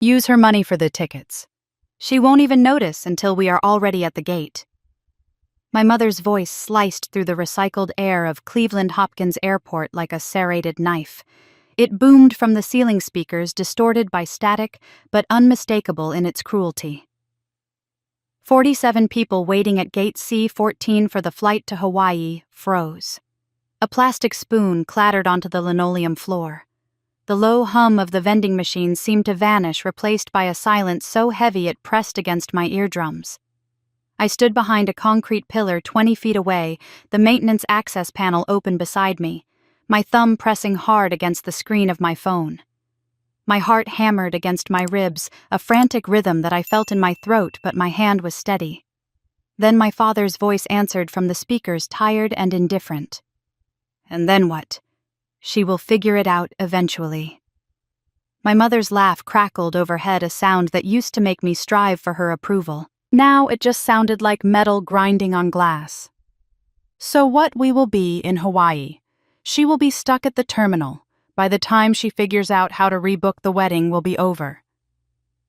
Use her money for the tickets. She won't even notice until we are already at the gate." My mother's voice sliced through the recycled air of Cleveland Hopkins Airport like a serrated knife. It boomed from the ceiling speakers, distorted by static, but unmistakable in its cruelty. 47 people waiting at gate C-14 for the flight to Hawaii froze. A plastic spoon clattered onto the linoleum floor. The low hum of the vending machine seemed to vanish, replaced by a silence so heavy it pressed against my eardrums. I stood behind a concrete pillar 20 feet away, the maintenance access panel open beside me, my thumb pressing hard against the screen of my phone. My heart hammered against my ribs, a frantic rhythm that I felt in my throat, but my hand was steady. Then my father's voice answered from the speakers, tired and indifferent. "And then what? She will figure it out eventually." My mother's laugh crackled overhead, a sound that used to make me strive for her approval. Now it just sounded like metal grinding on glass. "So what we will be in Hawaii. She will be stuck at the terminal. By the time she figures out how to rebook the wedding will be over."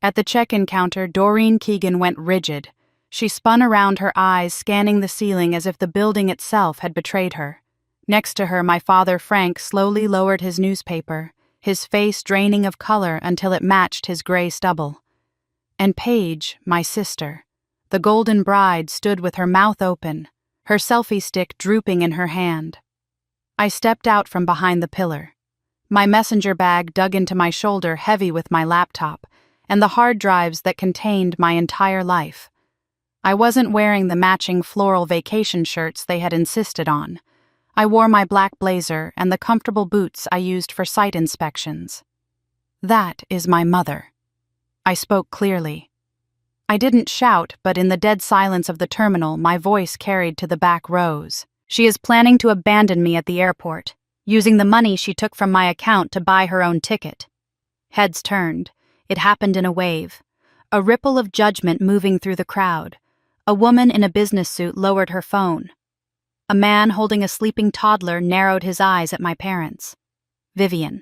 At the check-in counter, Doreen Keegan went rigid. She spun around, her eyes scanning the ceiling as if the building itself had betrayed her. Next to her, my father Frank slowly lowered his newspaper, his face draining of color until it matched his gray stubble. And Paige, my sister, the golden bride, stood with her mouth open, her selfie stick drooping in her hand. I stepped out from behind the pillar. My messenger bag dug into my shoulder, heavy with my laptop, and the hard drives that contained my entire life. I wasn't wearing the matching floral vacation shirts they had insisted on. I wore my black blazer and the comfortable boots I used for site inspections. "That is my mother." I spoke clearly. I didn't shout, but in the dead silence of the terminal, my voice carried to the back rows. "She is planning to abandon me at the airport, using the money she took from my account to buy her own ticket." Heads turned. It happened in a wave. A ripple of judgment moving through the crowd. A woman in a business suit lowered her phone. A man holding a sleeping toddler narrowed his eyes at my parents. "Vivian."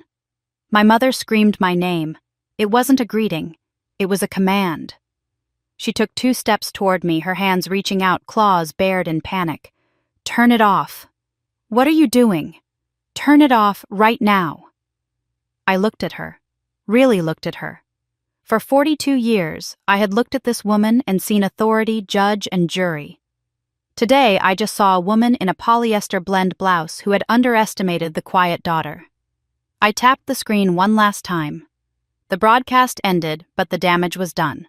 My mother screamed my name. It wasn't a greeting. It was a command. She took 2 steps toward me, her hands reaching out, claws bared in panic. "Turn it off." "What are you doing?" "Turn it off right now." I looked at her. Really looked at her. For 42 years, I had looked at this woman and seen authority, judge, and jury. Today, I just saw a woman in a polyester blend blouse who had underestimated the quiet daughter. I tapped the screen one last time. The broadcast ended, but the damage was done.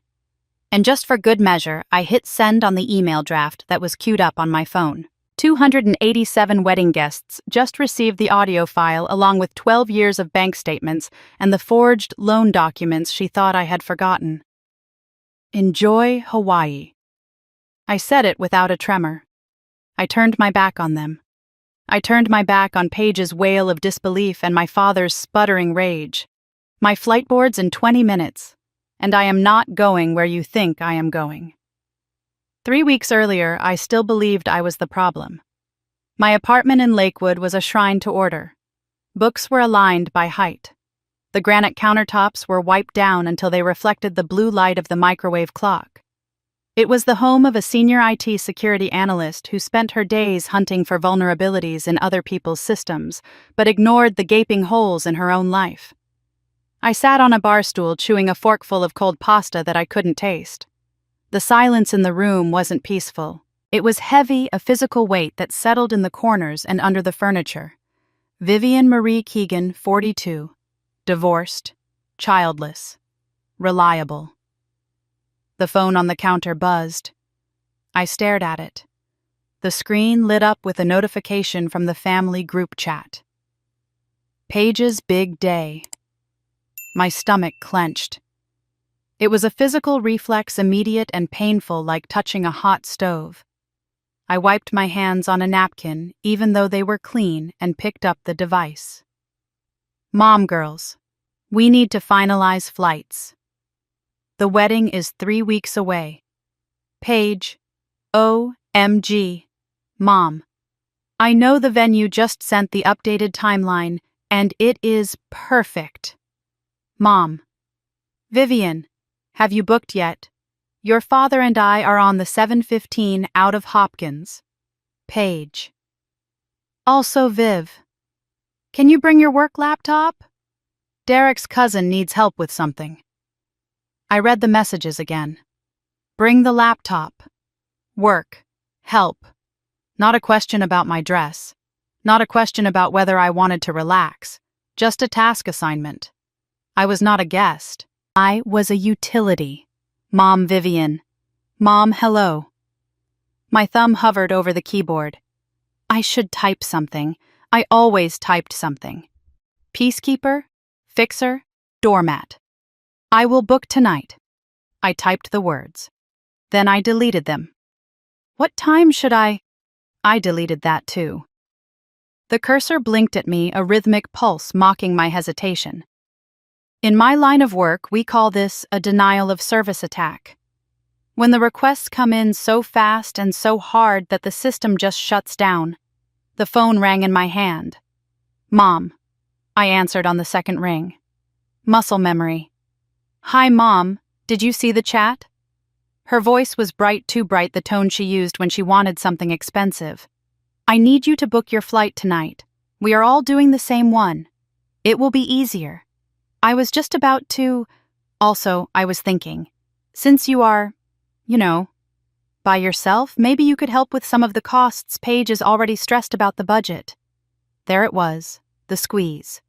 And just for good measure, I hit send on the email draft that was queued up on my phone. 287 wedding guests just received the audio file along with 12 years of bank statements and the forged loan documents she thought I had forgotten. "Enjoy Hawaii." I said it without a tremor. I turned my back on them. I turned my back on Paige's wail of disbelief and my father's sputtering rage. My flight board's in 20 minutes, and I am not going where you think I am going. 3 weeks earlier, I still believed I was the problem. My apartment in Lakewood was a shrine to order. Books were aligned by height. The granite countertops were wiped down until they reflected the blue light of the microwave clock. It was the home of a senior IT security analyst who spent her days hunting for vulnerabilities in other people's systems, but ignored the gaping holes in her own life. I sat on a bar stool chewing a forkful of cold pasta that I couldn't taste. The silence in the room wasn't peaceful. It was heavy, a physical weight that settled in the corners and under the furniture. Vivian Marie Keegan, 42. Divorced. Childless. Reliable. The phone on the counter buzzed. I stared at it. The screen lit up with a notification from the family group chat. Paige's big day. My stomach clenched. It was a physical reflex, immediate and painful, like touching a hot stove. I wiped my hands on a napkin, even though they were clean, and picked up the device. "Mom, girls, we need to finalize flights. The wedding is 3 weeks away. Paige, OMG. Mom, I know the venue just sent the updated timeline, and it is perfect. Mom. Vivian, have you booked yet? Your father and I are on the 7:15 out of Hopkins. Paige. Also Viv. Can you bring your work laptop? Derek's cousin needs help with something. I read the messages again. Bring the laptop. Work. Help. Not a question about my dress. Not a question about whether I wanted to relax. Just a task assignment. I was not a guest. I was a utility. Mom Vivian. Mom hello. My thumb hovered over the keyboard. I should type something. I always typed something. Peacekeeper, fixer, doormat. I will book tonight. I typed the words. Then I deleted them. What time should I deleted that too. The cursor blinked at me, a rhythmic pulse mocking my hesitation. In my line of work, we call this a denial of service attack. When the requests come in so fast and so hard that the system just shuts down. The phone rang in my hand. Mom. I answered on the second ring. Muscle memory. Hi, Mom. Did you see the chat? Her voice was bright, too bright, the tone she used when she wanted something expensive. I need you to book your flight tonight. We are all doing the same one. It will be easier. I was just about to... Also, I was thinking, since you are, by yourself, maybe you could help with some of the costs. Paige is already stressed about the budget. There it was, the squeeze.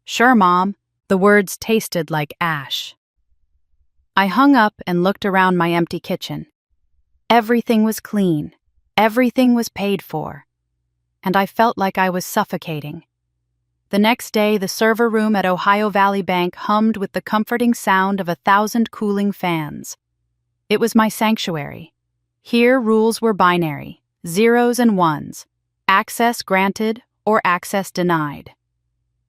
Sure, Mom. The words tasted like ash. I hung up and looked around my empty kitchen. Everything was clean. Everything was paid for. And I felt like I was suffocating. The next day, the server room at Ohio Valley Bank hummed with the comforting sound of 1,000 cooling fans. It was my sanctuary. Here, rules were binary, zeros and ones, access granted or access denied.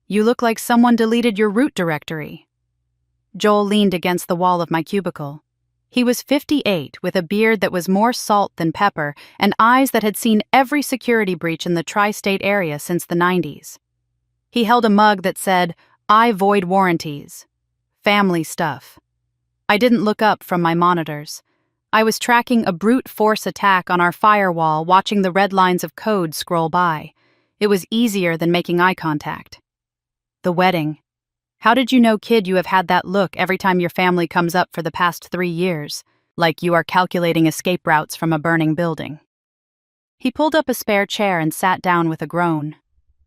You look like someone deleted your root directory. Joel leaned against the wall of my cubicle. He was 58, with a beard that was more salt than pepper and eyes that had seen every security breach in the tri-state area since the 90s. He held a mug that said, I void warranties. Family stuff. I didn't look up from my monitors. I was tracking a brute force attack on our firewall, watching the red lines of code scroll by. It was easier than making eye contact. The wedding. How did you know, kid, you have had that look every time your family comes up for the past 3 years, like you are calculating escape routes from a burning building? He pulled up a spare chair and sat down with a groan.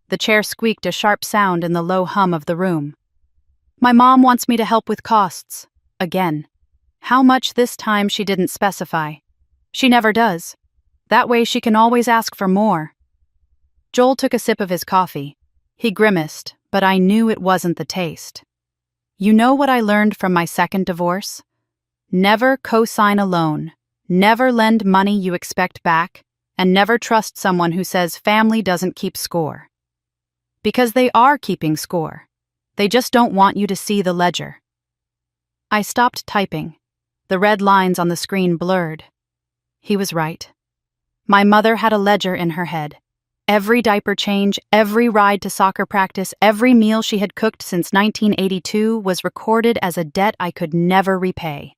The chair squeaked a sharp sound in the low hum of the room. My mom wants me to help with costs. Again. How much this time she didn't specify. She never does. That way she can always ask for more. Joel took a sip of his coffee. He grimaced, but I knew it wasn't the taste. You know what I learned from my second divorce? Never co-sign a loan. Never lend money you expect back. And never trust someone who says family doesn't keep score. Because they are keeping score. They just don't want you to see the ledger. I stopped typing. The red lines on the screen blurred. He was right. My mother had a ledger in her head. Every diaper change, every ride to soccer practice, every meal she had cooked since 1982 was recorded as a debt I could never repay.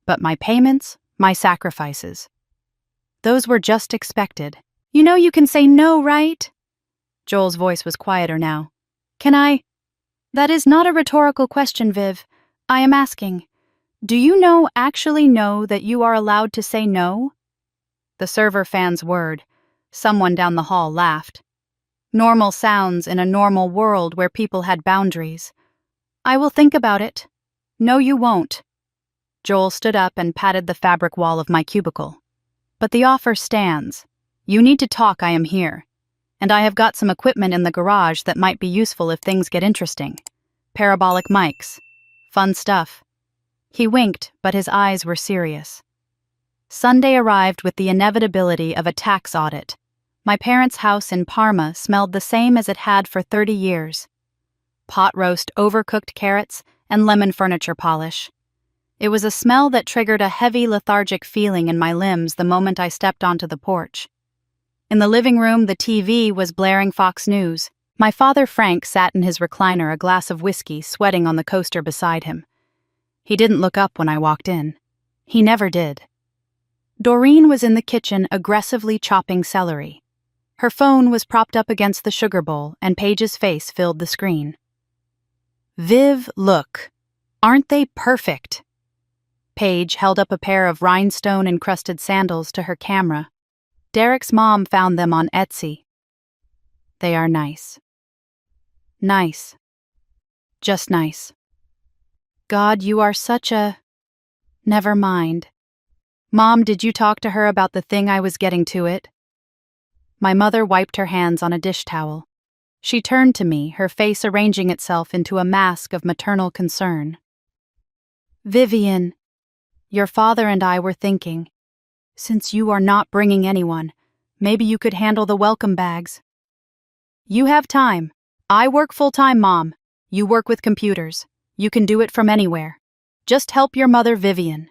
But my payments, my sacrifices, those were just expected. You know you can say no, right? Joel's voice was quieter now. Can I? That is not a rhetorical question, Viv. I am asking. Do you actually know that you are allowed to say no? The server fan's word. Someone down the hall laughed. Normal sounds in a normal world where people had boundaries. I will think about it. No, you won't. Joel stood up and patted the fabric wall of my cubicle. But the offer stands. You need to talk, I am here. And I have got some equipment in the garage that might be useful if things get interesting. Parabolic mics. Fun stuff. He winked, but his eyes were serious. Sunday arrived with the inevitability of a tax audit. My parents' house in Parma smelled the same as it had for 30 years. Pot roast, overcooked carrots, and lemon furniture polish. It was a smell that triggered a heavy, lethargic feeling in my limbs the moment I stepped onto the porch. In the living room, the TV was blaring Fox News. My father Frank sat in his recliner, a glass of whiskey, sweating on the coaster beside him. He didn't look up when I walked in. He never did. Doreen was in the kitchen aggressively chopping celery. Her phone was propped up against the sugar bowl, and Paige's face filled the screen. "Viv, look. Aren't they perfect?" Paige held up a pair of rhinestone-encrusted sandals to her camera. Derek's mom found them on Etsy. "They are nice. Nice. Just nice. God, you are such a..." "Never mind. Mom, did you talk to her about the thing I was getting to it?" My mother wiped her hands on a dish towel. She turned to me, her face arranging itself into a mask of maternal concern. "Vivian, your father and I were thinking, since you are not bringing anyone, maybe you could handle the welcome bags." "You have time. I work full-time, Mom. You work with computers. You can do it from anywhere. Just help your mother, Vivian."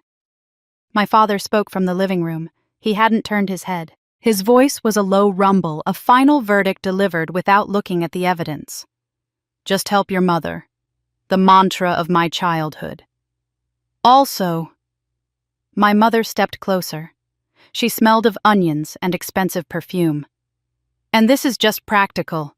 My father spoke from the living room. He hadn't turned his head. His voice was a low rumble, a final verdict delivered without looking at the evidence. "Just help your mother. The mantra of my childhood. Also..." My mother stepped closer. She smelled of onions and expensive perfume. "And this is just practical.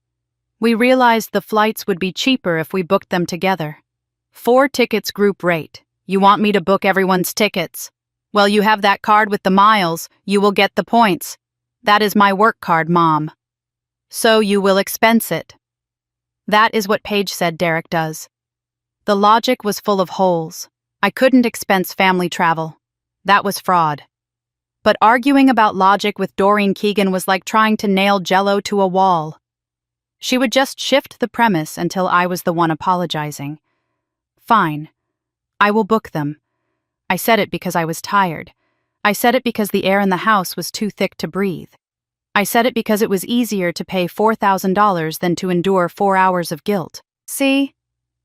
We realized the flights would be cheaper if we booked them together. 4 tickets group rate. You want me to book everyone's tickets? Well, you have that card with the miles. You will get the points. That is my work card, Mom. So you will expense it." That is what Paige said Derek does. The logic was full of holes. I couldn't expense family travel. That was fraud. But arguing about logic with Doreen Keegan was like trying to nail Jell-O to a wall. She would just shift the premise until I was the one apologizing. "Fine. I will book them." I said it because I was tired. I said it because the air in the house was too thick to breathe. I said it because it was easier to pay $4,000 than to endure 4 hours of guilt. See?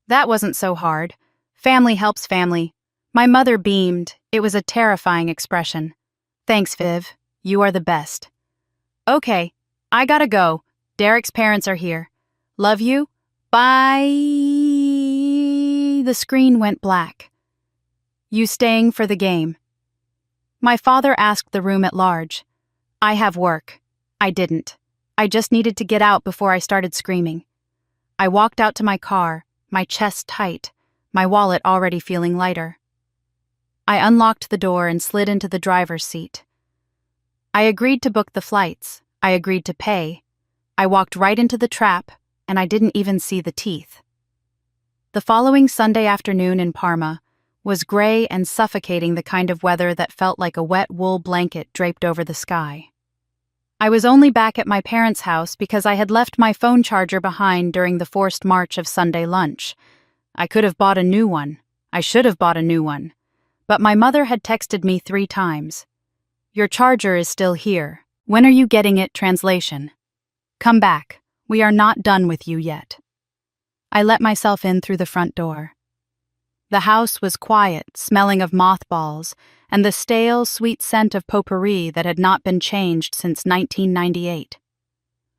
That wasn't so hard. Family helps family. My mother beamed. It was a terrifying expression. "Thanks, Viv. You are the best." "Okay, I gotta go. Derek's parents are here. Love you. Bye." The screen went black. "You staying for the game?" My father asked the room at large. I have work. I didn't. I just needed to get out before I started screaming. I walked out to my car, my chest tight, my wallet already feeling lighter. I unlocked the door and slid into the driver's seat. I agreed to book the flights. I agreed to pay. I walked right into the trap, and I didn't even see the teeth. The following Sunday afternoon in Parma was gray and suffocating, the kind of weather that felt like a wet wool blanket draped over the sky. I was only back at my parents' house because I had left my phone charger behind during the forced march of Sunday lunch. I could have bought a new one. I should have bought a new one. But my mother had texted me 3 times. "Your charger is still here. When are you getting it?" Translation. "Come back. We are not done with you yet." I let myself in through the front door. The house was quiet, smelling of mothballs, and the stale, sweet scent of potpourri that had not been changed since 1998.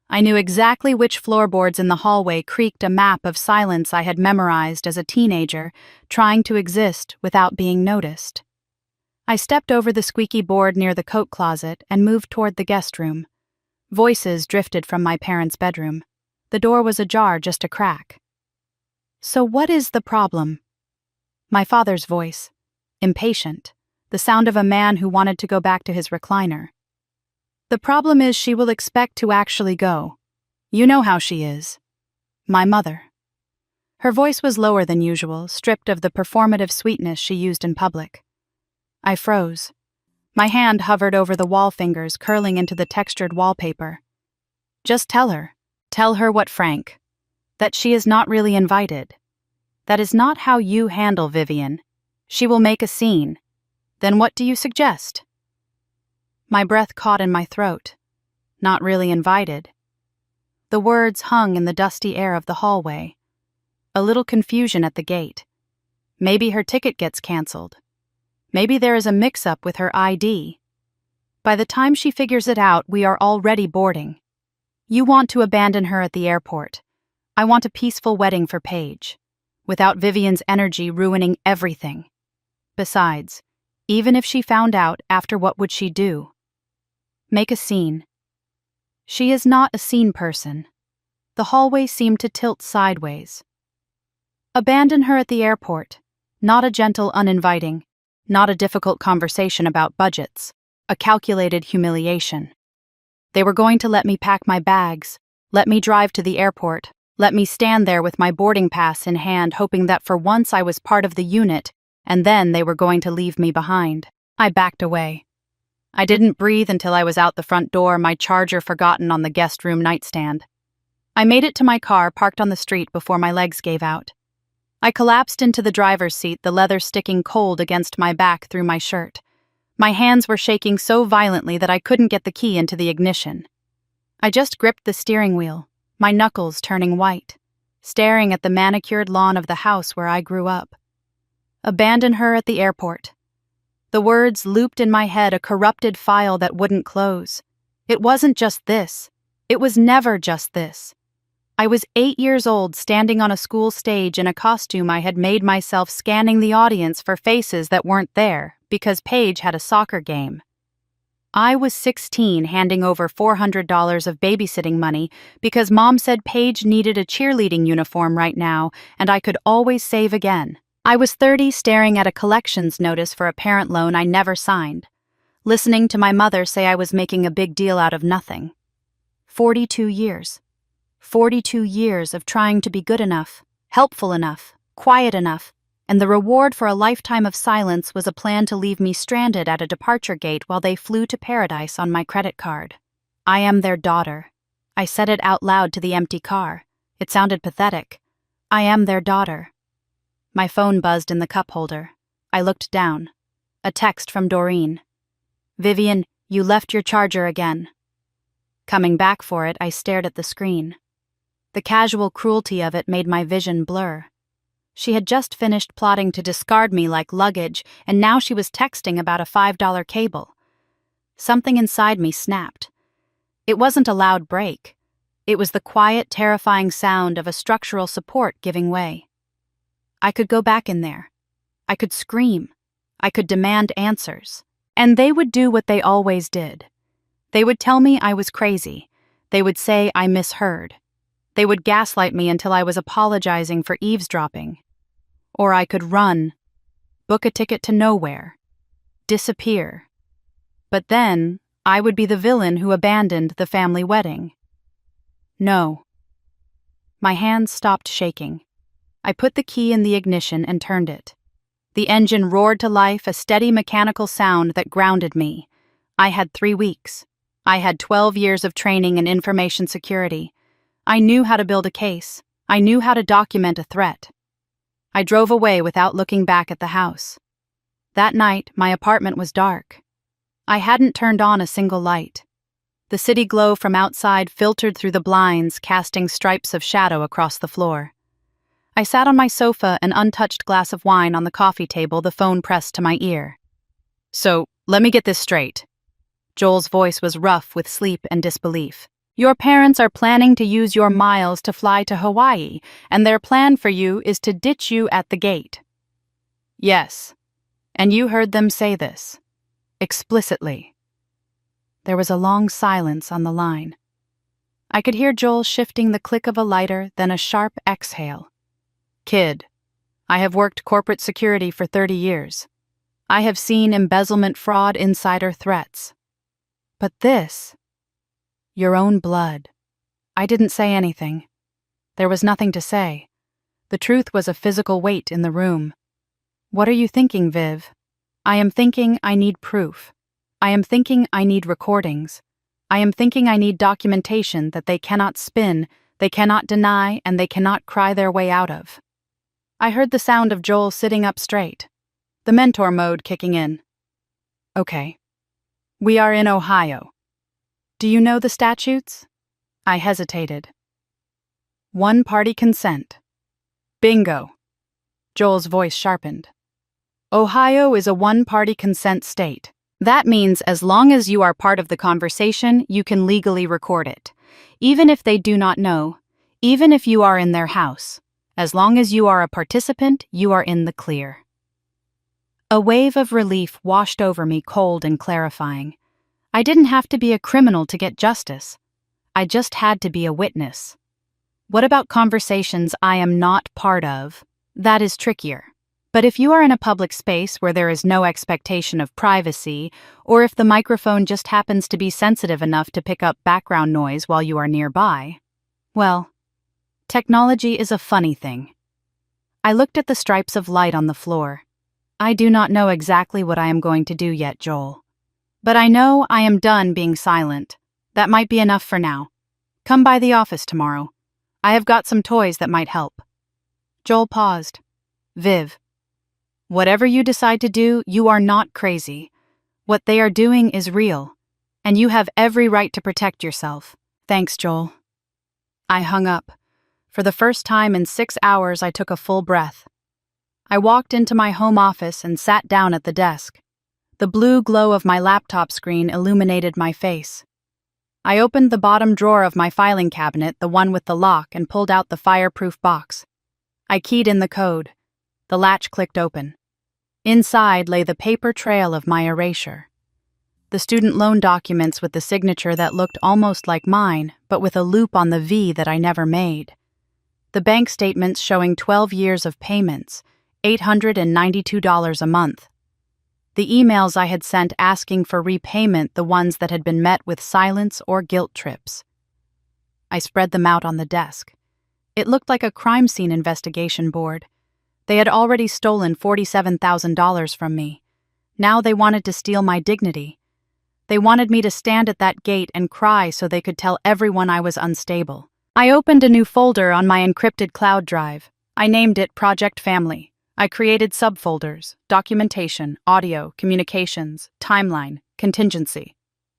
I knew exactly which floorboards in the hallway creaked, a map of silence I had memorized as a teenager, trying to exist without being noticed. I stepped over the squeaky board near the coat closet and moved toward the guest room. Voices drifted from my parents' bedroom. The door was ajar, just a crack. "So what is the problem?" My father's voice, impatient, the sound of a man who wanted to go back to his recliner. "The problem is she will expect to actually go. You know how she is. My mother." Her voice was lower than usual, stripped of the performative sweetness she used in public. I froze. My hand hovered over the wall fingers curling into the textured wallpaper. "Just tell her. Tell her what Frank. That she is not really invited. That is not how you handle Vivian. She will make a scene. Then what do you suggest?" My breath caught in my throat. Not really invited. The words hung in the dusty air of the hallway. A little confusion at the gate. Maybe her ticket gets canceled. Maybe there is a mix-up with her ID. By the time she figures it out, we are already boarding. You want to abandon her at the airport. I want a peaceful wedding for Paige, without Vivian's energy ruining everything. Besides, even if she found out after, what would she do? Make a scene. She is not a scene person. The hallway seemed to tilt sideways. Abandon her at the airport. Not a gentle uninviting. Not a difficult conversation about budgets. A calculated humiliation. They were going to let me pack my bags, let me drive to the airport, let me stand there with my boarding pass in hand, hoping that for once I was part of the unit, and then they were going to leave me behind. I backed away. I didn't breathe until I was out the front door, my charger forgotten on the guest room nightstand. I made it to my car parked on the street before my legs gave out. I collapsed into the driver's seat, the leather sticking cold against my back through my shirt. My hands were shaking so violently that I couldn't get the key into the ignition. I just gripped the steering wheel, my knuckles turning white, staring at the manicured lawn of the house where I grew up. Abandon her at the airport. The words looped in my head, a corrupted file that wouldn't close. It wasn't just this. It was never just this. I was 8 years old, standing on a school stage in a costume I had made myself, scanning the audience for faces that weren't there because Paige had a soccer game. I was 16, handing over $400 of babysitting money because Mom said Paige needed a cheerleading uniform right now and I could always save again. I was 30, staring at a collections notice for a parent loan I never signed, listening to my mother say I was making a big deal out of nothing. 42 years. 42 years of trying to be good enough, helpful enough, quiet enough, and the reward for a lifetime of silence was a plan to leave me stranded at a departure gate while they flew to paradise on my credit card. I am their daughter. I said it out loud to the empty car. It sounded pathetic. I am their daughter. My phone buzzed in the cup holder. I looked down. A text from Doreen. "Vivian, you left your charger again." Coming back for it, I stared at the screen. The casual cruelty of it made my vision blur. She had just finished plotting to discard me like luggage, and now she was texting about a $5 cable. Something inside me snapped. It wasn't a loud break. It was the quiet, terrifying sound of a structural support giving way. I could go back in there. I could scream. I could demand answers. And they would do what they always did. They would tell me I was crazy. They would say I misheard. They would gaslight me until I was apologizing for eavesdropping. Or I could run, book a ticket to nowhere, disappear. But then, I would be the villain who abandoned the family wedding. No. My hands stopped shaking. I put the key in the ignition and turned it. The engine roared to life, a steady mechanical sound that grounded me. I had 3 weeks. I had 12 years of training in information security. I knew how to build a case. I knew how to document a threat. I drove away without looking back at the house. That night, my apartment was dark. I hadn't turned on a single light. The city glow from outside filtered through the blinds, casting stripes of shadow across the floor. I sat on my sofa, an untouched glass of wine on the coffee table, the phone pressed to my ear. "So, let me get this straight." Joel's voice was rough with sleep and disbelief. "Your parents are planning to use your miles to fly to Hawaii, and their plan for you is to ditch you at the gate." "Yes. And you heard them say this. Explicitly." There was a long silence on the line. I could hear Joel shifting the click of a lighter, then a sharp exhale. "Kid, I have worked corporate security for 30 years. I have seen embezzlement, fraud, insider threats. But this... your own blood." I didn't say anything. There was nothing to say. The truth was a physical weight in the room. "What are you thinking, Viv?" "I am thinking I need proof. I am thinking I need recordings. I am thinking I need documentation that they cannot spin, they cannot deny, and they cannot cry their way out of." I heard the sound of Joel sitting up straight, the mentor mode kicking in. "Okay. We are in Ohio. Do you know the statutes?" I hesitated. "One-party consent." "Bingo." Joel's voice sharpened. "Ohio is a one-party consent state. That means as long as you are part of the conversation, you can legally record it. Even if they do not know, even if you are in their house, as long as you are a participant, you are in the clear." A wave of relief washed over me, cold and clarifying. I didn't have to be a criminal to get justice. I just had to be a witness. What about conversations I am not part of? That is trickier. But if you are in a public space where there is no expectation of privacy, or if the microphone just happens to be sensitive enough to pick up background noise while you are nearby, well, technology is a funny thing. I looked at the stripes of light on the floor. I do not know exactly what I am going to do yet, Joel. But I know I am done being silent. That might be enough for now. Come by the office tomorrow. I have got some toys that might help. Joel paused. Viv, whatever you decide to do, you are not crazy. What they are doing is real, and you have every right to protect yourself. Thanks, Joel. I hung up. For the first time in 6 hours, I took a full breath. I walked into my home office and sat down at the desk. The blue glow of my laptop screen illuminated my face. I opened the bottom drawer of my filing cabinet, the one with the lock, and pulled out the fireproof box. I keyed in the code. The latch clicked open. Inside lay the paper trail of my erasure. The student loan documents with the signature that looked almost like mine, but with a loop on the V that I never made. The bank statements showing 12 years of payments, $892 a month. The emails I had sent asking for repayment, the ones that had been met with silence or guilt trips. I spread them out on the desk. It looked like a crime scene investigation board. They had already stolen $47,000 from me. Now they wanted to steal my dignity. They wanted me to stand at that gate and cry so they could tell everyone I was unstable. I opened a new folder on my encrypted cloud drive. I named it Project Family. I created subfolders: documentation, audio, communications, timeline, contingency.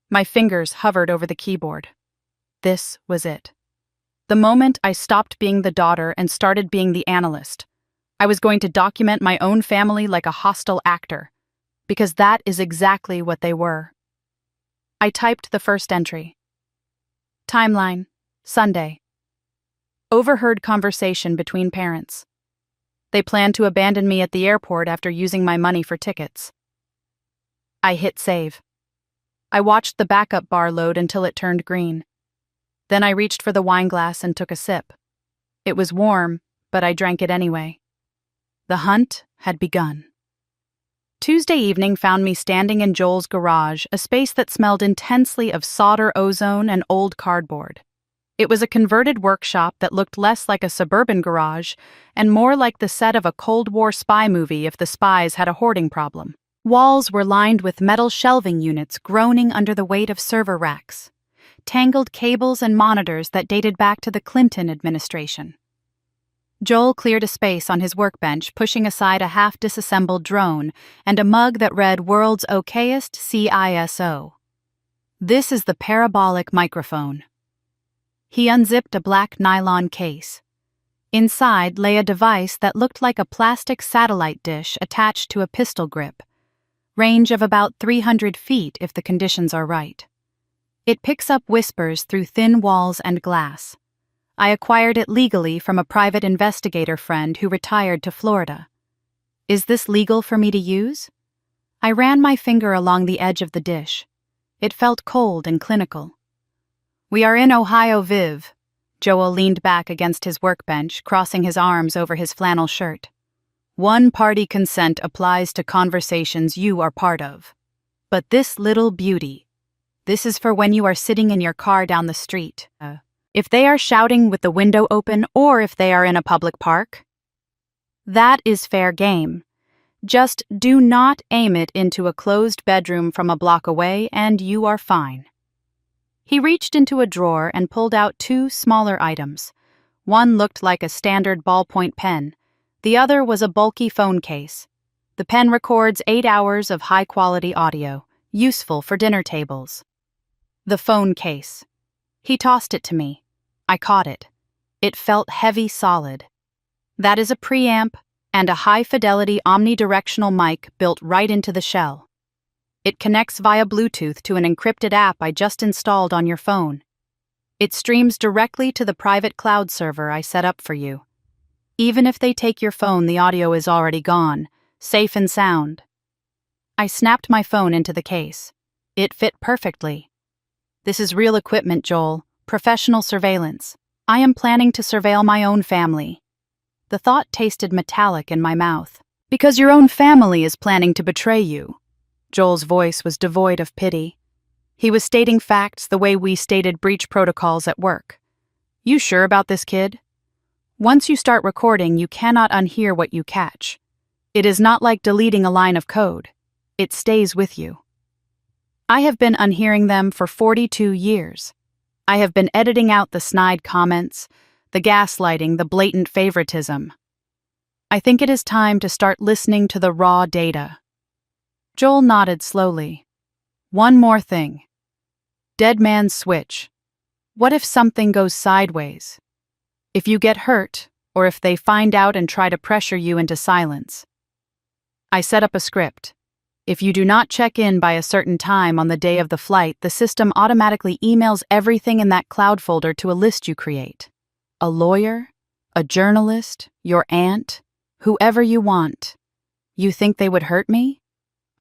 My fingers hovered over the keyboard. This was it. The moment I stopped being the daughter and started being the analyst, I was going to document my own family like a hostile actor, because that is exactly what they were. I typed the first entry. Timeline, Sunday. Overheard conversation between parents. They planned to abandon me at the airport after using my money for tickets. I hit save. I watched the backup bar load until it turned green. Then I reached for the wine glass and took a sip. It was warm, but I drank it anyway. The hunt had begun. Tuesday evening found me standing in Joel's garage, a space that smelled intensely of solder ozone and old cardboard. It was a converted workshop that looked less like a suburban garage and more like the set of a Cold War spy movie if the spies had a hoarding problem. Walls were lined with metal shelving units groaning under the weight of server racks, tangled cables and monitors that dated back to the Clinton administration. Joel cleared a space on his workbench, pushing aside a half-disassembled drone and a mug that read World's Okayest CISO. This is the parabolic microphone. He unzipped a black nylon case. Inside lay a device that looked like a plastic satellite dish attached to a pistol grip. Range of about 300 feet if the conditions are right. It picks up whispers through thin walls and glass. I acquired it legally from a private investigator friend who retired to Florida. Is this legal for me to use? I ran my finger along the edge of the dish. It felt cold and clinical. We are in Ohio, Viv. Joel leaned back against his workbench, crossing his arms over his flannel shirt. One-party consent applies to conversations you are part of. But this little beauty, this is for when you are sitting in your car down the street. If they are shouting with the window open or if they are in a public park, that is fair game. Just do not aim it into a closed bedroom from a block away and you are fine. He reached into a drawer and pulled out two smaller items. One looked like a standard ballpoint pen. The other was a bulky phone case. The pen records 8 hours of high-quality audio, useful for dinner tables. The phone case. He tossed it to me. I caught it. It felt heavy solid. That is a preamp and a high-fidelity omnidirectional mic built right into the shell. It connects via Bluetooth to an encrypted app I just installed on your phone. It streams directly to the private cloud server I set up for you. Even if they take your phone, the audio is already gone, safe and sound. I snapped my phone into the case. It fit perfectly. This is real equipment, Joel. Professional surveillance. I am planning to surveil my own family. The thought tasted metallic in my mouth. Because your own family is planning to betray you. Joel's voice was devoid of pity. He was stating facts the way we stated breach protocols at work. You sure about this, kid? Once you start recording, you cannot unhear what you catch. It is not like deleting a line of code. It stays with you. I have been unhearing them for 42 years. I have been editing out the snide comments, the gaslighting, the blatant favoritism. I think it is time to start listening to the raw data. Joel nodded slowly. One more thing. Dead man's switch. What if something goes sideways? If you get hurt, or if they find out and try to pressure you into silence. I set up a script. If you do not check in by a certain time on the day of the flight, the system automatically emails everything in that cloud folder to a list you create. A lawyer, a journalist, your aunt, whoever you want. You think they would hurt me?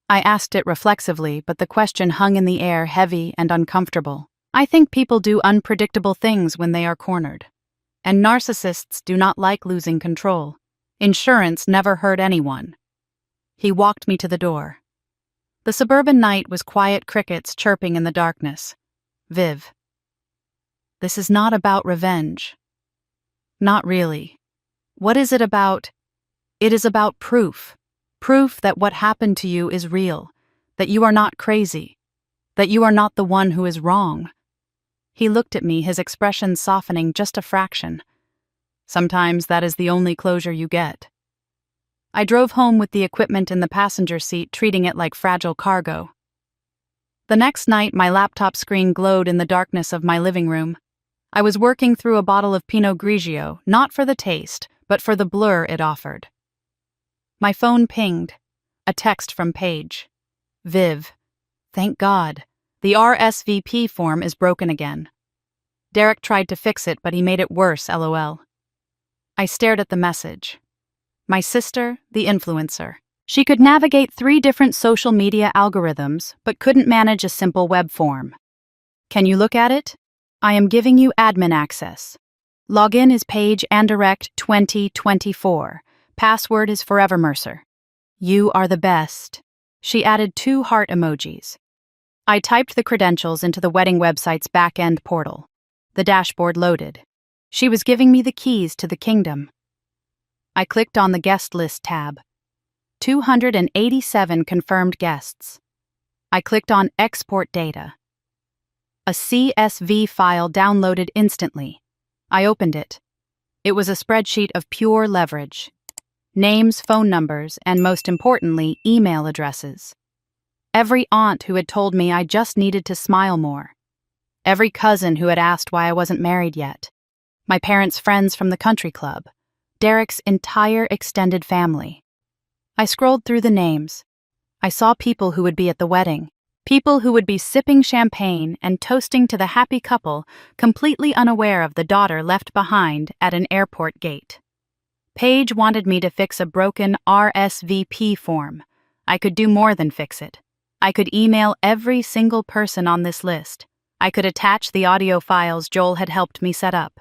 I asked it reflexively, but the question hung in the air, heavy and uncomfortable. I think people do unpredictable things when they are cornered. And narcissists do not like losing control. Insurance never hurt anyone. He walked me to the door. The suburban night was quiet crickets chirping in the darkness. Viv. This is not about revenge. Not really. What is it about? It is about proof. Proof that what happened to you is real, that you are not crazy, that you are not the one who is wrong. He looked at me, his expression softening just a fraction. Sometimes that is the only closure you get. I drove home with the equipment in the passenger seat, treating it like fragile cargo. The next night, my laptop screen glowed in the darkness of my living room. I was working through a bottle of Pinot Grigio, not for the taste, but for the blur it offered. My phone pinged. A text from Paige. Viv. Thank God. The RSVP form is broken again. Derek tried to fix it, but he made it worse, LOL. I stared at the message. My sister, the influencer. She could navigate 3 different social media algorithms, but couldn't manage a simple web form. Can you look at it? I am giving you admin access. Login is Paige Andirect 2024. Password is Forever Mercer. You are the best. She added 2 heart emojis. I typed the credentials into the wedding website's back-end portal. The dashboard loaded. She was giving me the keys to the kingdom. I clicked on the guest list tab. 287 confirmed guests. I clicked on Export Data. A CSV file downloaded instantly. I opened it. It was a spreadsheet of pure leverage. Names, phone numbers, and most importantly, email addresses. Every aunt who had told me I just needed to smile more. Every cousin who had asked why I wasn't married yet. My parents' friends from the country club. Derek's entire extended family. I scrolled through the names. I saw people who would be at the wedding. People who would be sipping champagne and toasting to the happy couple, completely unaware of the daughter left behind at an airport gate. Paige wanted me to fix a broken RSVP form. I could do more than fix it. I could email every single person on this list. I could attach the audio files Joel had helped me set up.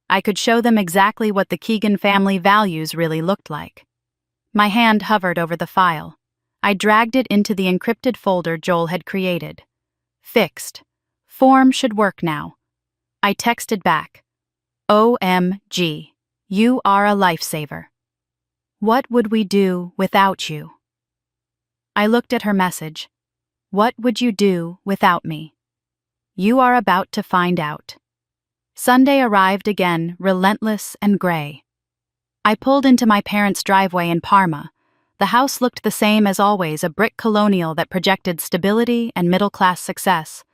I could show them exactly what the Keegan family values really looked like. My hand hovered over the file. I dragged it into the encrypted folder Joel had created. Fixed. Form should work now. I texted back. OMG. You are a lifesaver. What would we do without you? I looked at her message. What would you do without me? You are about to find out. Sunday arrived again, relentless and gray. I pulled into my parents' driveway in Parma. The house looked the same as always, a brick colonial that projected stability and middle-class success.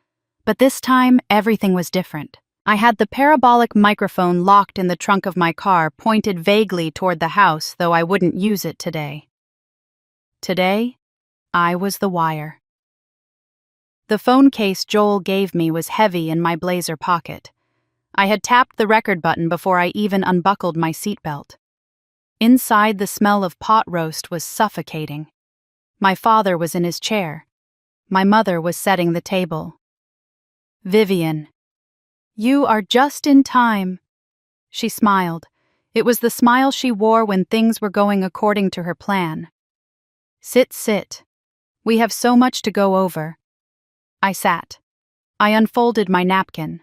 But this time, everything was different. I had the parabolic microphone locked in the trunk of my car, pointed vaguely toward the house, though I wouldn't use it today. Today, I was the wire. The phone case Joel gave me was heavy in my blazer pocket. I had tapped the record button before I even unbuckled my seatbelt. Inside, the smell of pot roast was suffocating. My father was in his chair. My mother was setting the table. "Vivian, you are just in time." She smiled. It was the smile she wore when things were going according to her plan. Sit. We have so much to go over." I sat. I unfolded my napkin.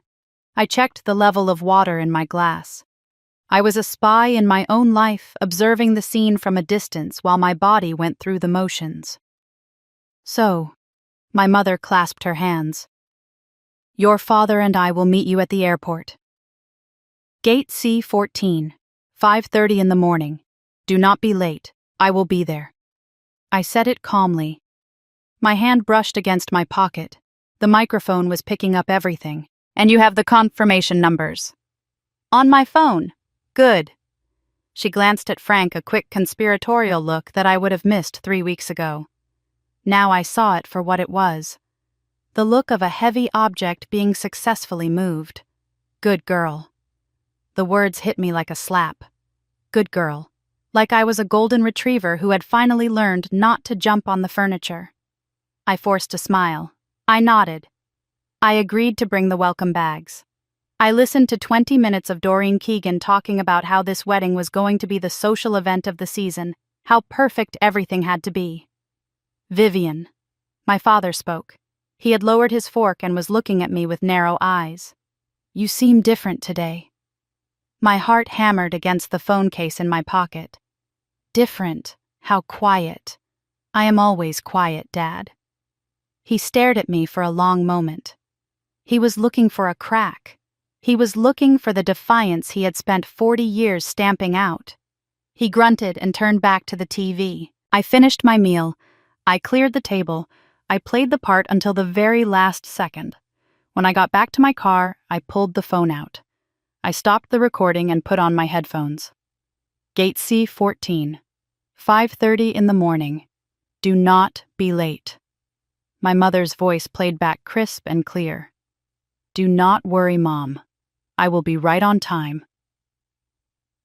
I checked the level of water in my glass. I was a spy in my own life, observing the scene from a distance while my body went through the motions. "So," my mother clasped her hands, "your father and I will meet you at the airport. Gate C-14, 5:30 in the morning. Do not be late. I will be there." I said it calmly. My hand brushed against my pocket. The microphone was picking up everything. "And you have the confirmation numbers?" "On my phone." "Good." She glanced at Frank, a quick conspiratorial look that I would have missed 3 weeks ago. Now I saw it for what it was. The look of a heavy object being successfully moved. Good girl. The words hit me like a slap. Good girl. Like I was a golden retriever who had finally learned not to jump on the furniture. I forced a smile. I nodded. I agreed to bring the welcome bags. I listened to 20 minutes of Doreen Keegan talking about how this wedding was going to be the social event of the season, how perfect everything had to be. "Vivian." My father spoke. He had lowered his fork and was looking at me with narrow eyes. "You seem different today." My heart hammered against the phone case in my pocket. Different? How quiet. I am always quiet, Dad. He stared at me for a long moment. He was looking for a crack. He was looking for the defiance he had spent 40 years stamping out. He grunted and turned back to the TV. I finished my meal. I cleared the table. I played the part until the very last second. When I got back to my car, I pulled the phone out. I stopped the recording and put on my headphones. Gate C-14, 5:30 in the morning. Do not be late. My mother's voice played back crisp and clear. Do not worry, Mom. I will be right on time.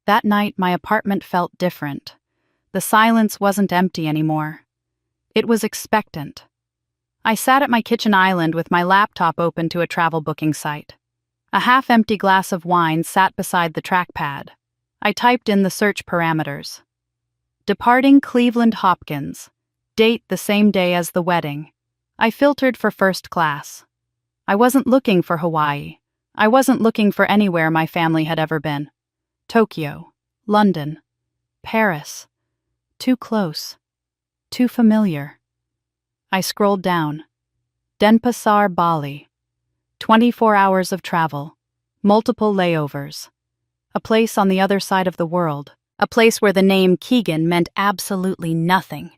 That night, my apartment felt different. The silence wasn't empty anymore. It was expectant. I sat at my kitchen island with my laptop open to a travel booking site. A half-empty glass of wine sat beside the trackpad. I typed in the search parameters. Departing Cleveland Hopkins. Date the same day as the wedding. I filtered for first class. I wasn't looking for Hawaii. I wasn't looking for anywhere my family had ever been. Tokyo, London, Paris. Too close. Too familiar. I scrolled down. Denpasar, Bali. 24 hours of travel. Multiple layovers. A place on the other side of the world. A place where the name Keegan meant absolutely nothing.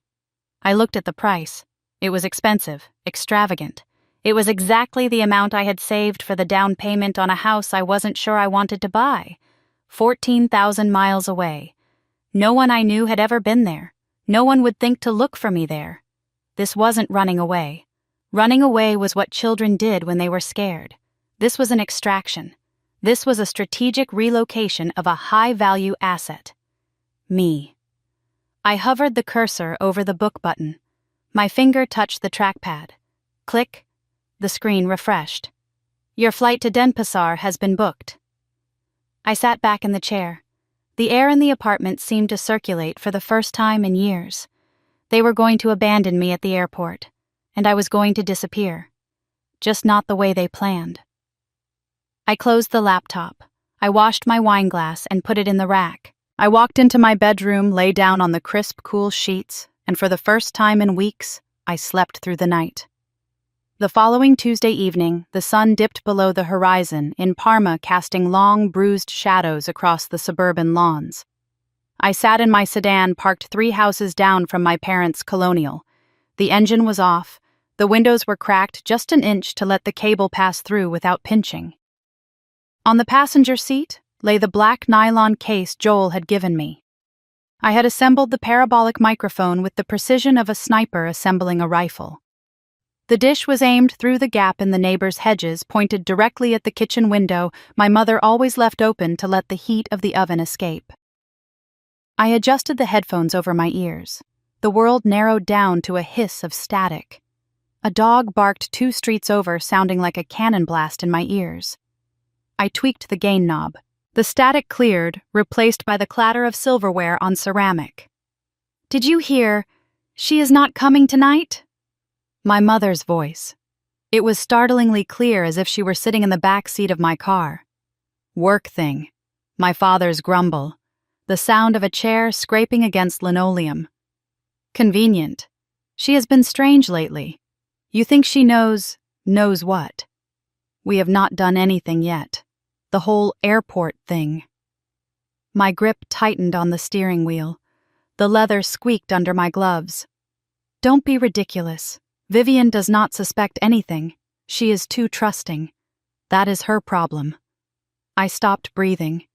I looked at the price. It was expensive, extravagant. It was exactly the amount I had saved for the down payment on a house I wasn't sure I wanted to buy. 14,000 miles away. No one I knew had ever been there. No one would think to look for me there. This wasn't running away. Running away was what children did when they were scared. This was an extraction. This was a strategic relocation of a high-value asset. Me. I hovered the cursor over the book button. My finger touched the trackpad. Click. The screen refreshed. Your flight to Denpasar has been booked. I sat back in the chair. The air in the apartment seemed to circulate for the first time in years. They were going to abandon me at the airport, and I was going to disappear. Just not the way they planned. I closed the laptop. I washed my wine glass and put it in the rack. I walked into my bedroom, lay down on the crisp, cool sheets, and for the first time in weeks, I slept through the night. The following Tuesday evening, the sun dipped below the horizon in Parma, casting long, bruised shadows across the suburban lawns. I sat in my sedan parked 3 houses down from my parents' Colonial. The engine was off. The windows were cracked just an inch to let the cable pass through without pinching. On the passenger seat lay the black nylon case Joel had given me. I had assembled the parabolic microphone with the precision of a sniper assembling a rifle. The dish was aimed through the gap in the neighbor's hedges, pointed directly at the kitchen window my mother always left open to let the heat of the oven escape. I adjusted the headphones over my ears. the world narrowed down to a hiss of static. A dog barked 2 streets over, sounding like a cannon blast in my ears. I tweaked the gain knob. The static cleared, replaced by the clatter of silverware on ceramic. "Did you hear? She is not coming tonight?" My mother's voice. It was startlingly clear, as if she were sitting in the back seat of my car. "Work thing." My father's grumble. The sound of a chair scraping against linoleum. "Convenient. She has been strange lately. You think she knows what? We have not done anything yet. The whole airport thing." My grip tightened on the steering wheel. The leather squeaked under my gloves. "Don't be ridiculous. Vivian does not suspect anything. She is too trusting. That is her problem." I stopped breathing.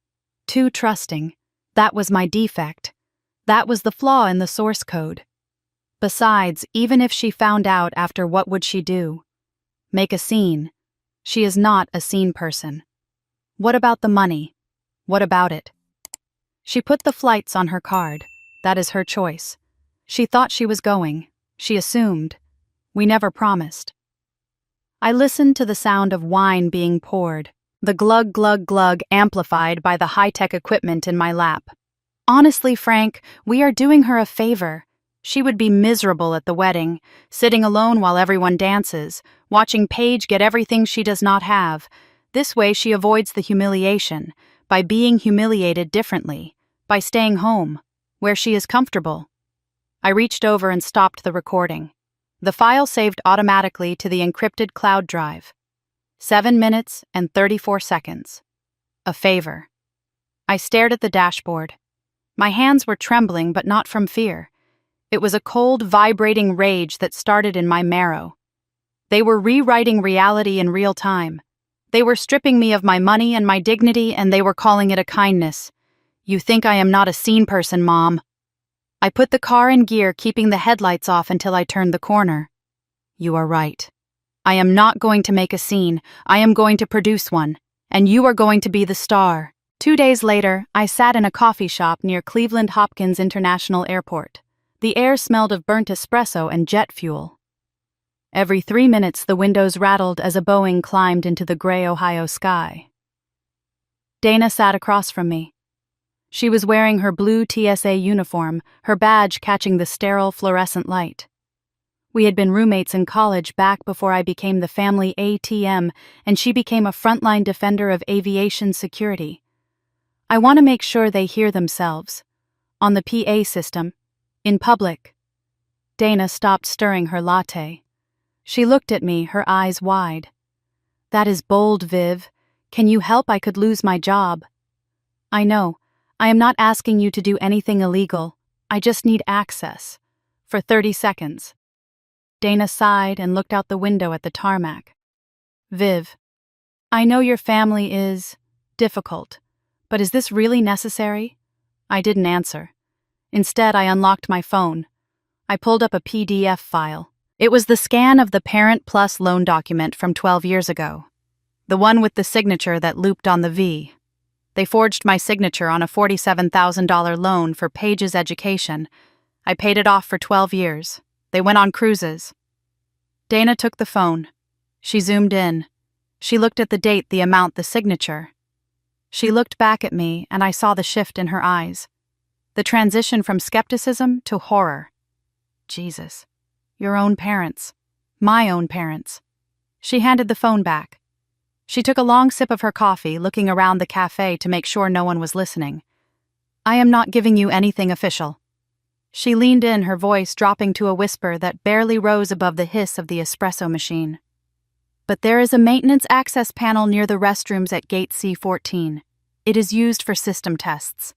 Too trusting. That was my defect. That was the flaw in the source code. Besides, even if she found out after, what would she do? Make a scene. She is not a scene person. What about the money? What about it? She put the flights on her card. That is her choice. She thought she was going. She assumed. We never promised. I listened to the sound of wine being poured, the glug glug glug amplified by the high-tech equipment in my lap. Honestly, Frank, we are doing her a favor. She would be miserable at the wedding, sitting alone while everyone dances, watching Paige get everything she does not have. This way she avoids the humiliation, by being humiliated differently, by staying home, where she is comfortable. I reached over and stopped the recording. The file saved automatically to the encrypted cloud drive. 7 minutes and 34 seconds. A favor. I stared at the dashboard. My hands were trembling, but not from fear. It was a cold, vibrating rage that started in my marrow. They were rewriting reality in real time. They were stripping me of my money and my dignity, and they were calling it a kindness. "You think I am not a scene person, Mom." I put the car in gear, keeping the headlights off until I turned the corner. "You are right. I am not going to make a scene. I am going to produce one. And you are going to be the star." 2 days later, I sat in a coffee shop near Cleveland Hopkins International Airport. The air smelled of burnt espresso and jet fuel. Every 3 minutes, the windows rattled as a Boeing climbed into the gray Ohio sky. Dana sat across from me. She was wearing her blue TSA uniform, her badge catching the sterile fluorescent light. We had been roommates in college back before I became the family ATM, and she became a frontline defender of aviation security. I want to make sure they hear themselves. On the PA system. In public. Dana stopped stirring her latte. She looked at me, her eyes wide. "That is bold, Viv. Can you help? I could lose my job." "I know. I am not asking you to do anything illegal. I just need access. For 30 seconds. Dana sighed and looked out the window at the tarmac. "Viv, I know your family is difficult, but is this really necessary?" I didn't answer. Instead, I unlocked my phone. I pulled up a PDF file. It was the scan of the Parent Plus loan document from 12 years ago. The one with the signature that looped on the V. They forged my signature on a $47,000 loan for Paige's education. I paid it off for 12 years. They went on cruises. Dana took the phone. She zoomed in. She looked at the date, the amount, the signature. She looked back at me, and I saw the shift in her eyes. The transition from skepticism to horror. Jesus. Your own parents. My own parents. She handed the phone back. She took a long sip of her coffee, looking around the cafe to make sure no one was listening. "I am not giving you anything official." She leaned in, her voice dropping to a whisper that barely rose above the hiss of the espresso machine. "But there is a maintenance access panel near the restrooms at gate C14. It is used for system tests.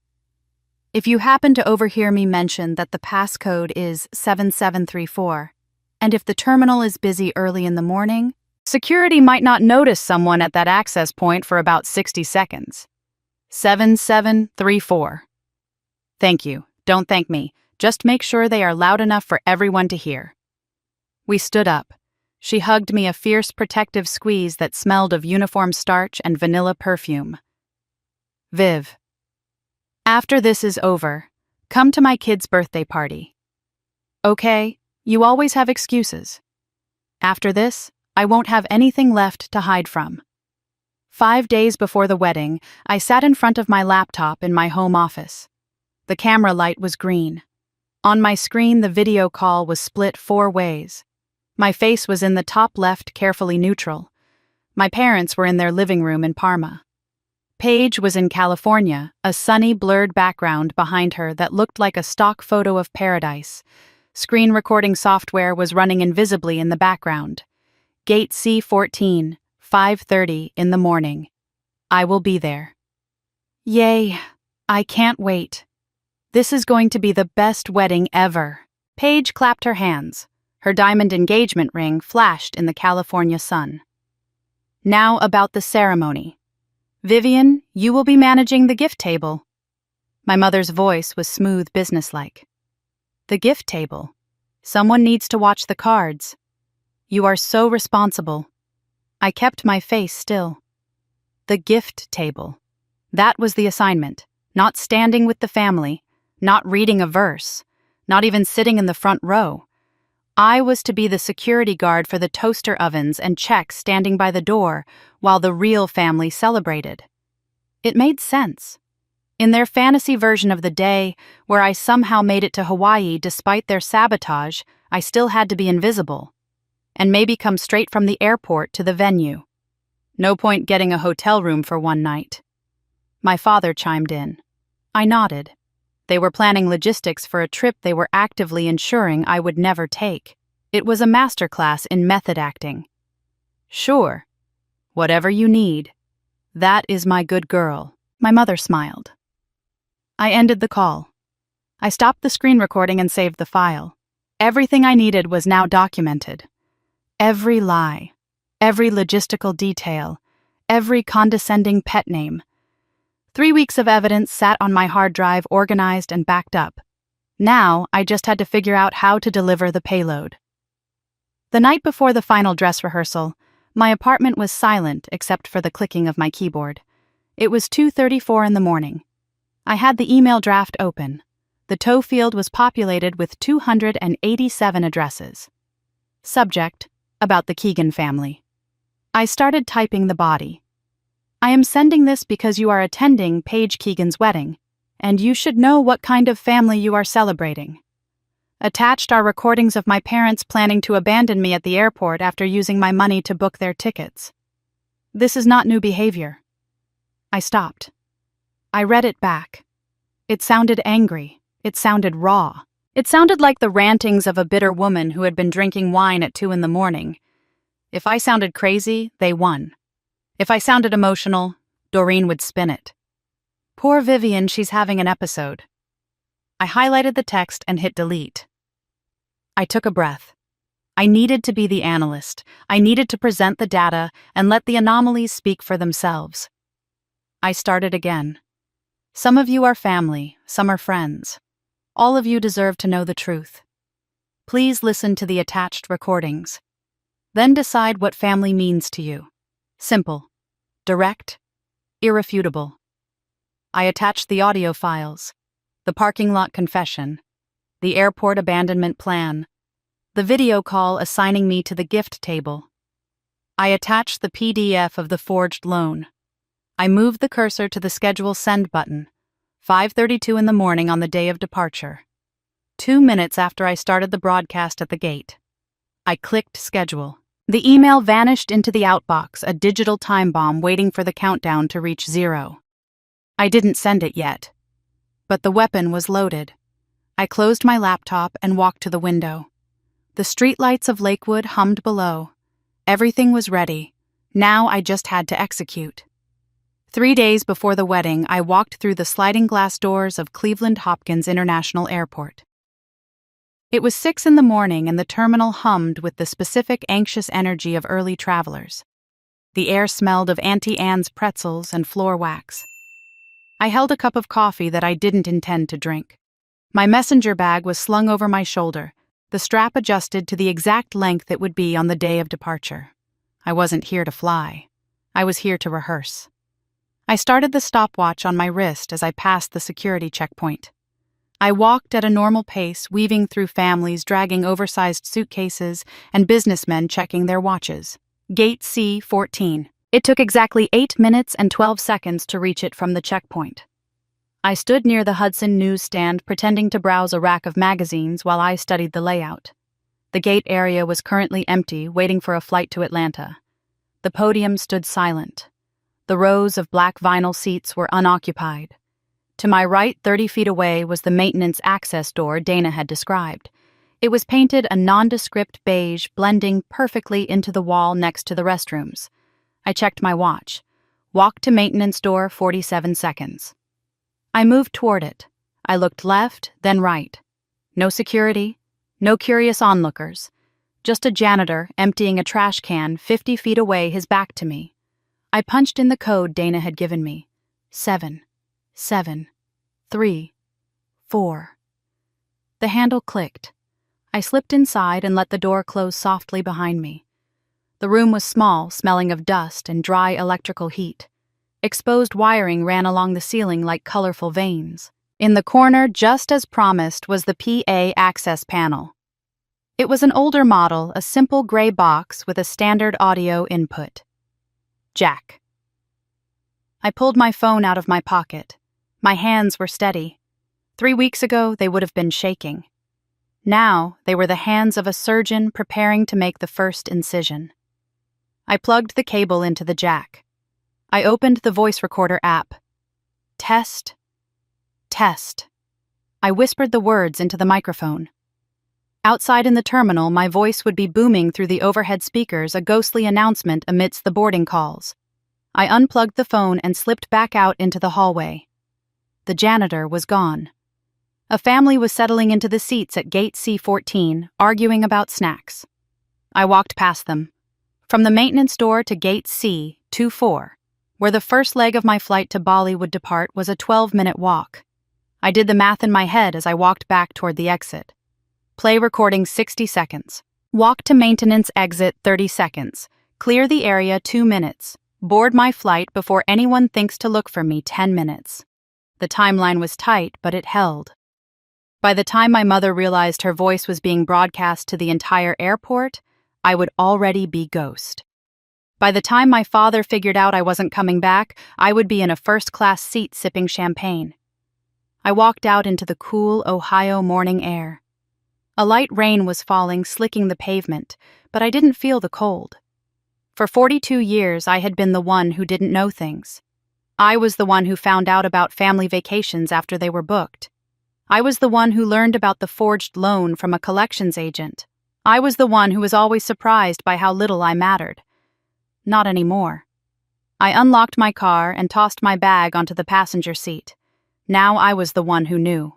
If you happen to overhear me mention that the passcode is 7734, and if the terminal is busy early in the morning, security might not notice someone at that access point for about 60 seconds. 7734. Thank you. Don't thank me. Just make sure they are loud enough for everyone to hear." We stood up. She hugged me, a fierce protective squeeze that smelled of uniform starch and vanilla perfume. "Viv, after this is over, come to my kid's birthday party. Okay, you always have excuses. After this, I won't have anything left to hide from. 5 days before the wedding, I sat in front of my laptop in my home office. The camera light was green. On my screen, the video call was split 4 ways. My face was in the top left, carefully neutral. My parents were in their living room in Parma. Paige was in California, a sunny, blurred background behind her that looked like a stock photo of paradise. Screen recording software was running invisibly in the background. Gate C14, 5:30 in the morning. I will be there. Yay, I can't wait. This is going to be the best wedding ever. Paige clapped her hands. Her diamond engagement ring flashed in the California sun. Now about the ceremony. Vivian, you will be managing the gift table. My mother's voice was smooth, businesslike. The gift table. Someone needs to watch the cards. You are so responsible. I kept my face still. The gift table. That was the assignment. Not standing with the family, not reading a verse, not even sitting in the front row. I was to be the security guard for the toaster ovens and checks standing by the door while the real family celebrated. It made sense. In their fantasy version of the day, where I somehow made it to Hawaii despite their sabotage, I still had to be invisible. And maybe come straight from the airport to the venue. No point getting a hotel room for one night. My father chimed in. I nodded. They were planning logistics for a trip they were actively ensuring I would never take. It was a masterclass in method acting. Sure. Whatever you need. That is my good girl. My mother smiled. I ended the call. I stopped the screen recording and saved the file. Everything I needed was now documented. Every lie, every logistical detail, every condescending pet name. 3 weeks of evidence sat on my hard drive, organized and backed up. Now, I just had to figure out how to deliver the payload. The night before the final dress rehearsal, my apartment was silent except for the clicking of my keyboard. It was 2:34 in the morning. I had the email draft open. The tow field was populated with 287 addresses. Subject: about the Keegan family. I started typing the body. I am sending this because you are attending Paige Keegan's wedding, and you should know what kind of family you are celebrating. Attached are recordings of my parents planning to abandon me at the airport after using my money to book their tickets. This is not new behavior. I stopped. I read it back. It sounded angry. It sounded raw. It sounded like the rantings of a bitter woman who had been drinking wine at 2 in the morning. If I sounded crazy, they won. If I sounded emotional, Doreen would spin it. Poor Vivian, she's having an episode. I highlighted the text and hit delete. I took a breath. I needed to be the analyst. I needed to present the data and let the anomalies speak for themselves. I started again. Some of you are family, some are friends. All of you deserve to know the truth. Please listen to the attached recordings. Then decide what family means to you. Simple, direct, irrefutable. I attached the audio files, the parking lot confession, the airport abandonment plan, the video call assigning me to the gift table. I attached the PDF of the forged loan. I moved the cursor to the schedule send button, 5:32 in the morning on the day of departure. 2 minutes after I started the broadcast at the gate. I clicked schedule. The email vanished into the outbox, a digital time bomb waiting for the countdown to reach 0. I didn't send it yet. But the weapon was loaded. I closed my laptop and walked to the window. The streetlights of Lakewood hummed below. Everything was ready. Now I just had to execute. 3 days before the wedding, I walked through the sliding glass doors of Cleveland Hopkins International Airport. It was 6 in the morning and the terminal hummed with the specific anxious energy of early travelers. The air smelled of Auntie Anne's pretzels and floor wax. I held a cup of coffee that I didn't intend to drink. My messenger bag was slung over my shoulder, the strap adjusted to the exact length it would be on the day of departure. I wasn't here to fly. I was here to rehearse. I started the stopwatch on my wrist as I passed the security checkpoint. I walked at a normal pace, weaving through families dragging oversized suitcases and businessmen checking their watches. Gate C-14. It took exactly 8 minutes and 12 seconds to reach it from the checkpoint. I stood near the Hudson newsstand pretending to browse a rack of magazines while I studied the layout. The gate area was currently empty, waiting for a flight to Atlanta. The podium stood silent. The rows of black vinyl seats were unoccupied. To my right, 30 feet away, was the maintenance access door Dana had described. It was painted a nondescript beige, blending perfectly into the wall next to the restrooms. I checked my watch. Walk to maintenance door, 47 seconds. I moved toward it. I looked left, then right. No security, no curious onlookers. Just a janitor emptying a trash can 50 feet away, his back to me. I punched in the code Dana had given me. 7, 7, 3, 4. The handle clicked. I slipped inside and let the door close softly behind me. The room was small, smelling of dust and dry electrical heat. Exposed wiring ran along the ceiling like colorful veins. In the corner, just as promised, was the PA access panel. It was an older model, a simple gray box with a standard audio input. Jack. I pulled my phone out of my pocket. My hands were steady. 3 weeks ago, they would have been shaking. Now, they were the hands of a surgeon preparing to make the first incision. I plugged the cable into the jack. I opened the voice recorder app. Test. Test. I whispered the words into the microphone. Outside in the terminal, my voice would be booming through the overhead speakers, a ghostly announcement amidst the boarding calls. I unplugged the phone and slipped back out into the hallway. The janitor was gone. A family was settling into the seats at gate C-14, arguing about snacks. I walked past them. From the maintenance door to gate C-24, where the first leg of my flight to Bali would depart, was a 12-minute walk. I did the math in my head as I walked back toward the exit. Play recording 60 seconds. Walk to maintenance exit 30 seconds. Clear the area 2 minutes. Board my flight before anyone thinks to look for me 10 minutes. The timeline was tight, but it held. By the time my mother realized her voice was being broadcast to the entire airport, I would already be ghost. By the time my father figured out I wasn't coming back, I would be in a first-class seat sipping champagne. I walked out into the cool Ohio morning air. A light rain was falling, slicking the pavement, but I didn't feel the cold. For 42 years, I had been the one who didn't know things. I was the one who found out about family vacations after they were booked. I was the one who learned about the forged loan from a collections agent. I was the one who was always surprised by how little I mattered. Not anymore. I unlocked my car and tossed my bag onto the passenger seat. Now I was the one who knew.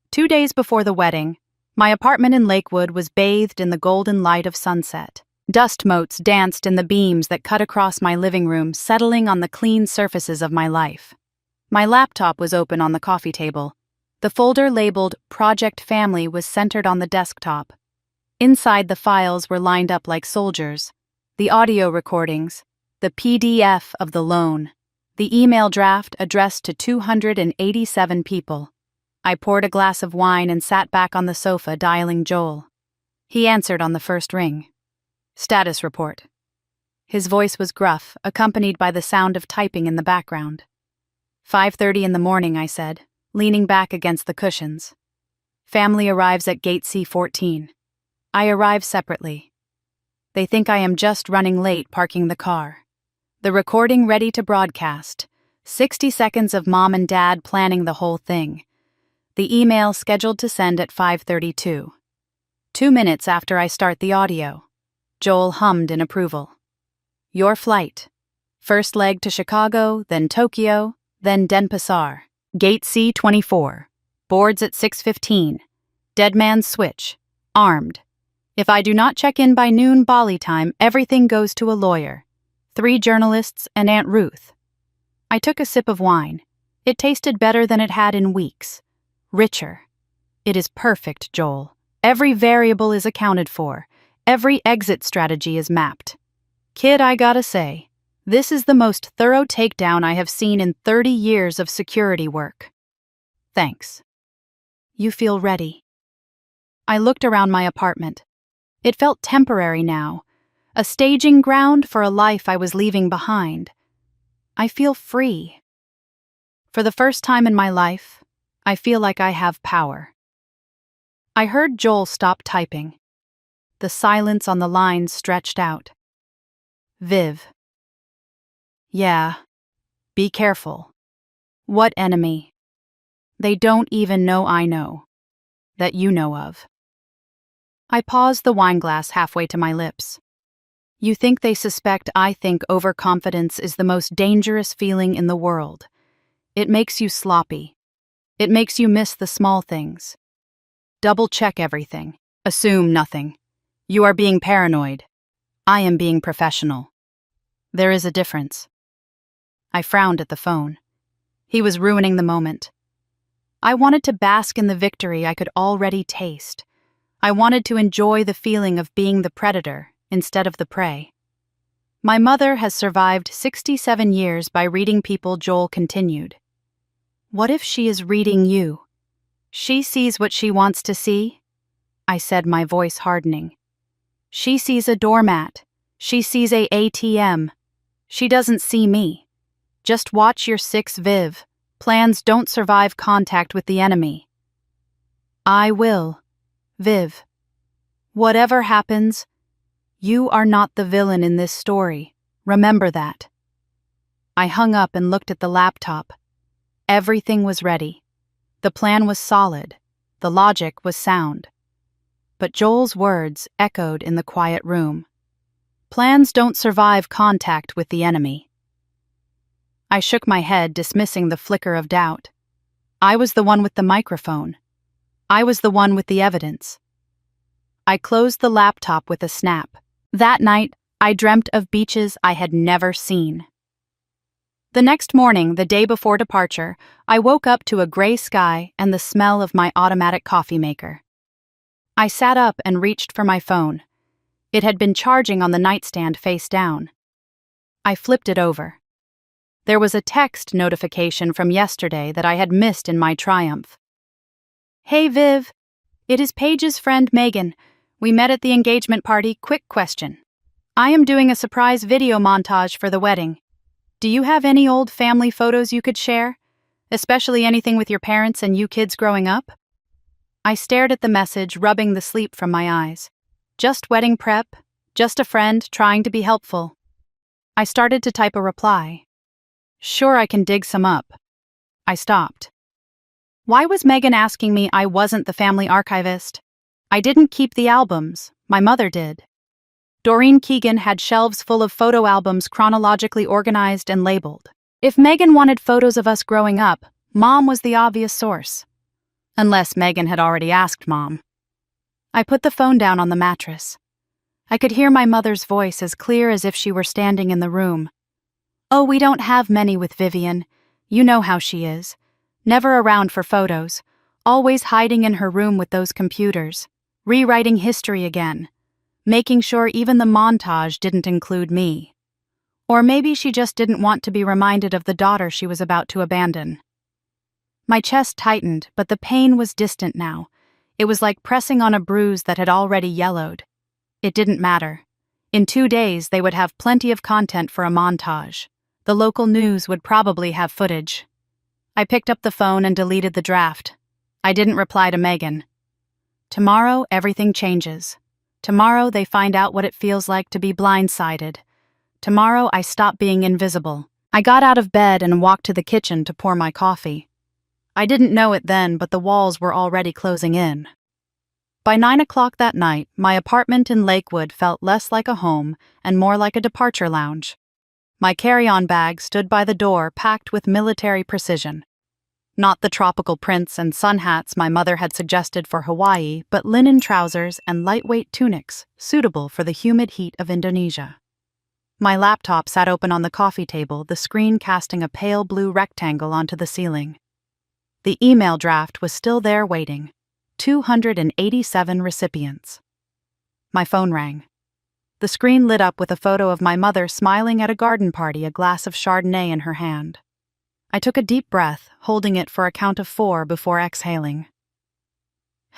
2 days before the wedding, my apartment in Lakewood was bathed in the golden light of sunset. Dust motes danced in the beams that cut across my living room, settling on the clean surfaces of my life. My laptop was open on the coffee table. The folder labeled Project Family was centered on the desktop. Inside, the files were lined up like soldiers. The audio recordings, the PDF of the loan, the email draft addressed to 287 people. I poured a glass of wine and sat back on the sofa dialing Joel. He answered on the first ring. Status report. His voice was gruff, accompanied by the sound of typing in the background. 5:30 in the morning, I said, leaning back against the cushions. Family arrives at gate C-14. I arrive separately. They think I am just running late parking the car. The recording ready to broadcast. 60 seconds of mom and dad planning the whole thing. The email scheduled to send at 5:32. 2 minutes after I start the audio. Joel hummed in approval. Your flight. First leg to Chicago, then Tokyo, then Denpasar. Gate C-24. Boards at 6:15. Dead man's switch. Armed. If I do not check in by noon Bali time, everything goes to a lawyer. 3 journalists and Aunt Ruth. I took a sip of wine. It tasted better than it had in weeks. Richer. It is perfect, Joel. Every variable is accounted for. Every exit strategy is mapped. Kid, I gotta say, this is the most thorough takedown I have seen in 30 years of security work. Thanks. You feel ready. I looked around my apartment. It felt temporary now, a staging ground for a life I was leaving behind. I feel free. For the first time in my life, I feel like I have power. I heard Joel stop typing. The silence on the lines stretched out. Viv. Yeah. Be careful. What enemy? They don't even know I know. That you know of. I paused the wineglass halfway to my lips. You think they suspect I think overconfidence is the most dangerous feeling in the world. It makes you sloppy. It makes you miss the small things. Double-check everything. Assume nothing. You are being paranoid. I am being professional. There is a difference. I frowned at the phone. He was ruining the moment. I wanted to bask in the victory I could already taste. I wanted to enjoy the feeling of being the predator instead of the prey. My mother has survived 67 years by reading people, Joel continued. What if she is reading you? She sees what she wants to see? I said, my voice hardening. She sees a doormat. She sees a ATM. She doesn't see me. Just watch your 6 Viv. Plans don't survive contact with the enemy. I will. Viv. Whatever happens, you are not the villain in this story. Remember that. I hung up and looked at the laptop. Everything was ready. The plan was solid. The logic was sound. But Joel's words echoed in the quiet room. Plans don't survive contact with the enemy. I shook my head, dismissing the flicker of doubt. I was the one with the microphone. I was the one with the evidence. I closed the laptop with a snap. That night, I dreamt of beaches I had never seen. The next morning, the day before departure, I woke up to a gray sky and the smell of my automatic coffee maker. I sat up and reached for my phone. It had been charging on the nightstand face down. I flipped it over. There was a text notification from yesterday that I had missed in my triumph. Hey Viv, it is Paige's friend Megan. We met at the engagement party. Quick question. I am doing a surprise video montage for the wedding. Do you have any old family photos you could share? Especially anything with your parents and you kids growing up? I stared at the message, rubbing the sleep from my eyes. Just wedding prep, just a friend trying to be helpful. I started to type a reply. Sure, I can dig some up. I stopped. Why was Megan asking me I wasn't the family archivist? I didn't keep the albums, my mother did. Doreen Keegan had shelves full of photo albums chronologically organized and labeled. If Megan wanted photos of us growing up, Mom was the obvious source. Unless Megan had already asked Mom. I put the phone down on the mattress. I could hear my mother's voice as clear as if she were standing in the room. Oh, we don't have many with Vivian. You know how she is. Never around for photos. Always hiding in her room with those computers. Rewriting history again. Making sure even the montage didn't include me. Or maybe she just didn't want to be reminded of the daughter she was about to abandon. My chest tightened, but the pain was distant now. It was like pressing on a bruise that had already yellowed. It didn't matter. In 2 days, they would have plenty of content for a montage. The local news would probably have footage. I picked up the phone and deleted the draft. I didn't reply to Megan. Tomorrow, everything changes. Tomorrow, they find out what it feels like to be blindsided. Tomorrow, I stop being invisible. I got out of bed and walked to the kitchen to pour my coffee. I didn't know it then, but the walls were already closing in. By 9 o'clock that night, my apartment in Lakewood felt less like a home and more like a departure lounge. My carry-on bag stood by the door, packed with military precision. Not the tropical prints and sun hats my mother had suggested for Hawaii, but linen trousers and lightweight tunics, suitable for the humid heat of Indonesia. My laptop sat open on the coffee table, the screen casting a pale blue rectangle onto the ceiling. The email draft was still there waiting. 287 recipients. My phone rang. The screen lit up with a photo of my mother smiling at a garden party, a glass of Chardonnay in her hand. I took a deep breath, holding it for a count of 4 before exhaling.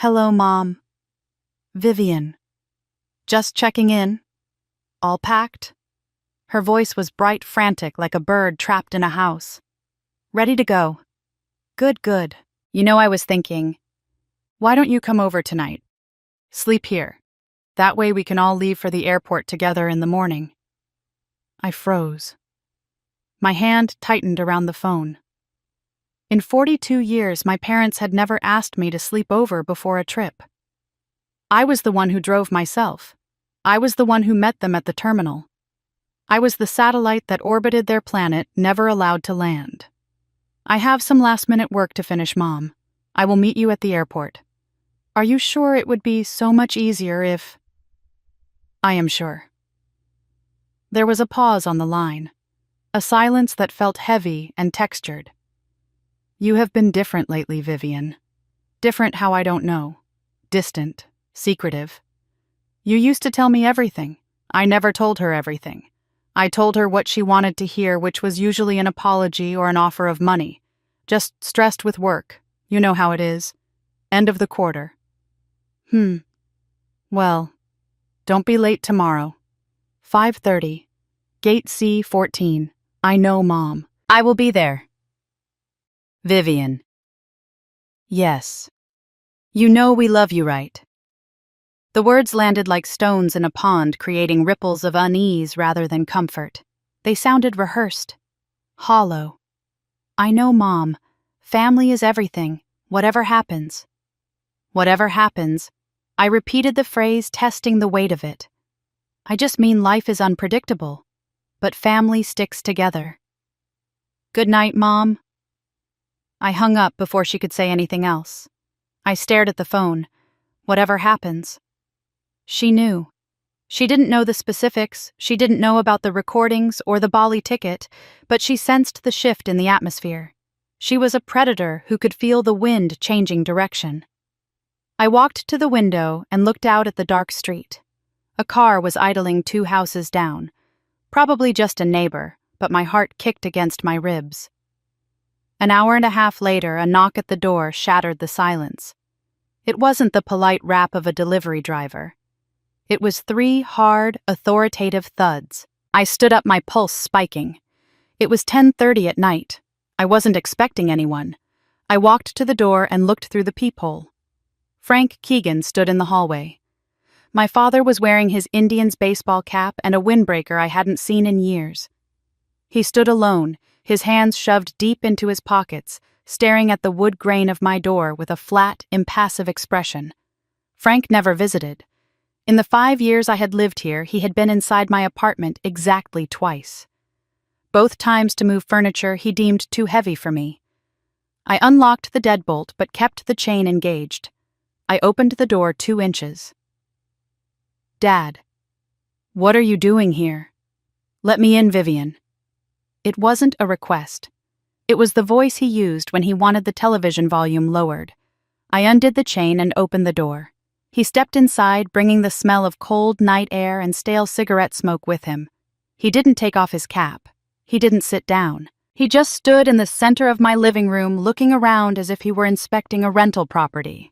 Hello, Mom. Vivian. Just checking in. All packed? Her voice was bright, frantic, like a bird trapped in a house. Ready to go. Good, good. You know, I was thinking, why don't you come over tonight? Sleep here. That way we can all leave for the airport together in the morning. I froze. My hand tightened around the phone. In 42 years, my parents had never asked me to sleep over before a trip. I was the one who drove myself. I was the one who met them at the terminal. I was the satellite that orbited their planet, never allowed to land. I have some last-minute work to finish, Mom. I will meet you at the airport. Are you sure it would be so much easier if... I am sure. There was a pause on the line, a silence that felt heavy and textured. You have been different lately, Vivian. Different how I don't know. Distant, secretive. You used to tell me everything. I never told her everything. I told her what she wanted to hear, which was usually an apology or an offer of money. Just stressed with work. You know how it is. End of the quarter. Well, don't be late tomorrow. 5:30. Gate C14. I know, Mom. I will be there. Vivian. Yes. You know we love you, right? The words landed like stones in a pond, creating ripples of unease rather than comfort. They sounded rehearsed. Hollow. I know, Mom. Family is everything, whatever happens. Whatever happens. I repeated the phrase, testing the weight of it. I just mean life is unpredictable, but family sticks together. Good night, Mom. I hung up before she could say anything else. I stared at the phone. Whatever happens. She knew. She didn't know the specifics, she didn't know about the recordings or the Bali ticket, but she sensed the shift in the atmosphere. She was a predator who could feel the wind changing direction. I walked to the window and looked out at the dark street. A car was idling 2 houses down. Probably just a neighbor, but my heart kicked against my ribs. An hour and a half later, a knock at the door shattered the silence. It wasn't the polite rap of a delivery driver. It was 3 hard, authoritative thuds. I stood up, my pulse spiking. It was 10:30 at night. I wasn't expecting anyone. I walked to the door and looked through the peephole. Frank Keegan stood in the hallway. My father was wearing his Indians baseball cap and a windbreaker I hadn't seen in years. He stood alone, his hands shoved deep into his pockets, staring at the wood grain of my door with a flat, impassive expression. Frank never visited. In the 5 years I had lived here, he had been inside my apartment exactly twice. Both times to move furniture he deemed too heavy for me. I unlocked the deadbolt but kept the chain engaged. I opened the door 2 inches. Dad. What are you doing here? Let me in, Vivian. It wasn't a request. It was the voice he used when he wanted the television volume lowered. I undid the chain and opened the door. He stepped inside, bringing the smell of cold night air and stale cigarette smoke with him. He didn't take off his cap. He didn't sit down. He just stood in the center of my living room, looking around as if he were inspecting a rental property.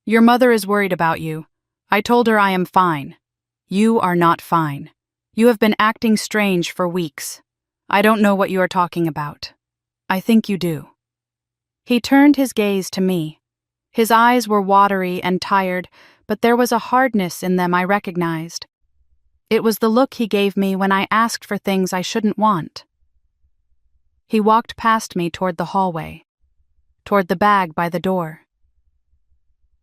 Your mother is worried about you. I told her I am fine. You are not fine. You have been acting strange for weeks. I don't know what you are talking about. I think you do. He turned his gaze to me. His eyes were watery and tired, but there was a hardness in them I recognized. It was the look he gave me when I asked for things I shouldn't want. He walked past me toward the hallway, toward the bag by the door.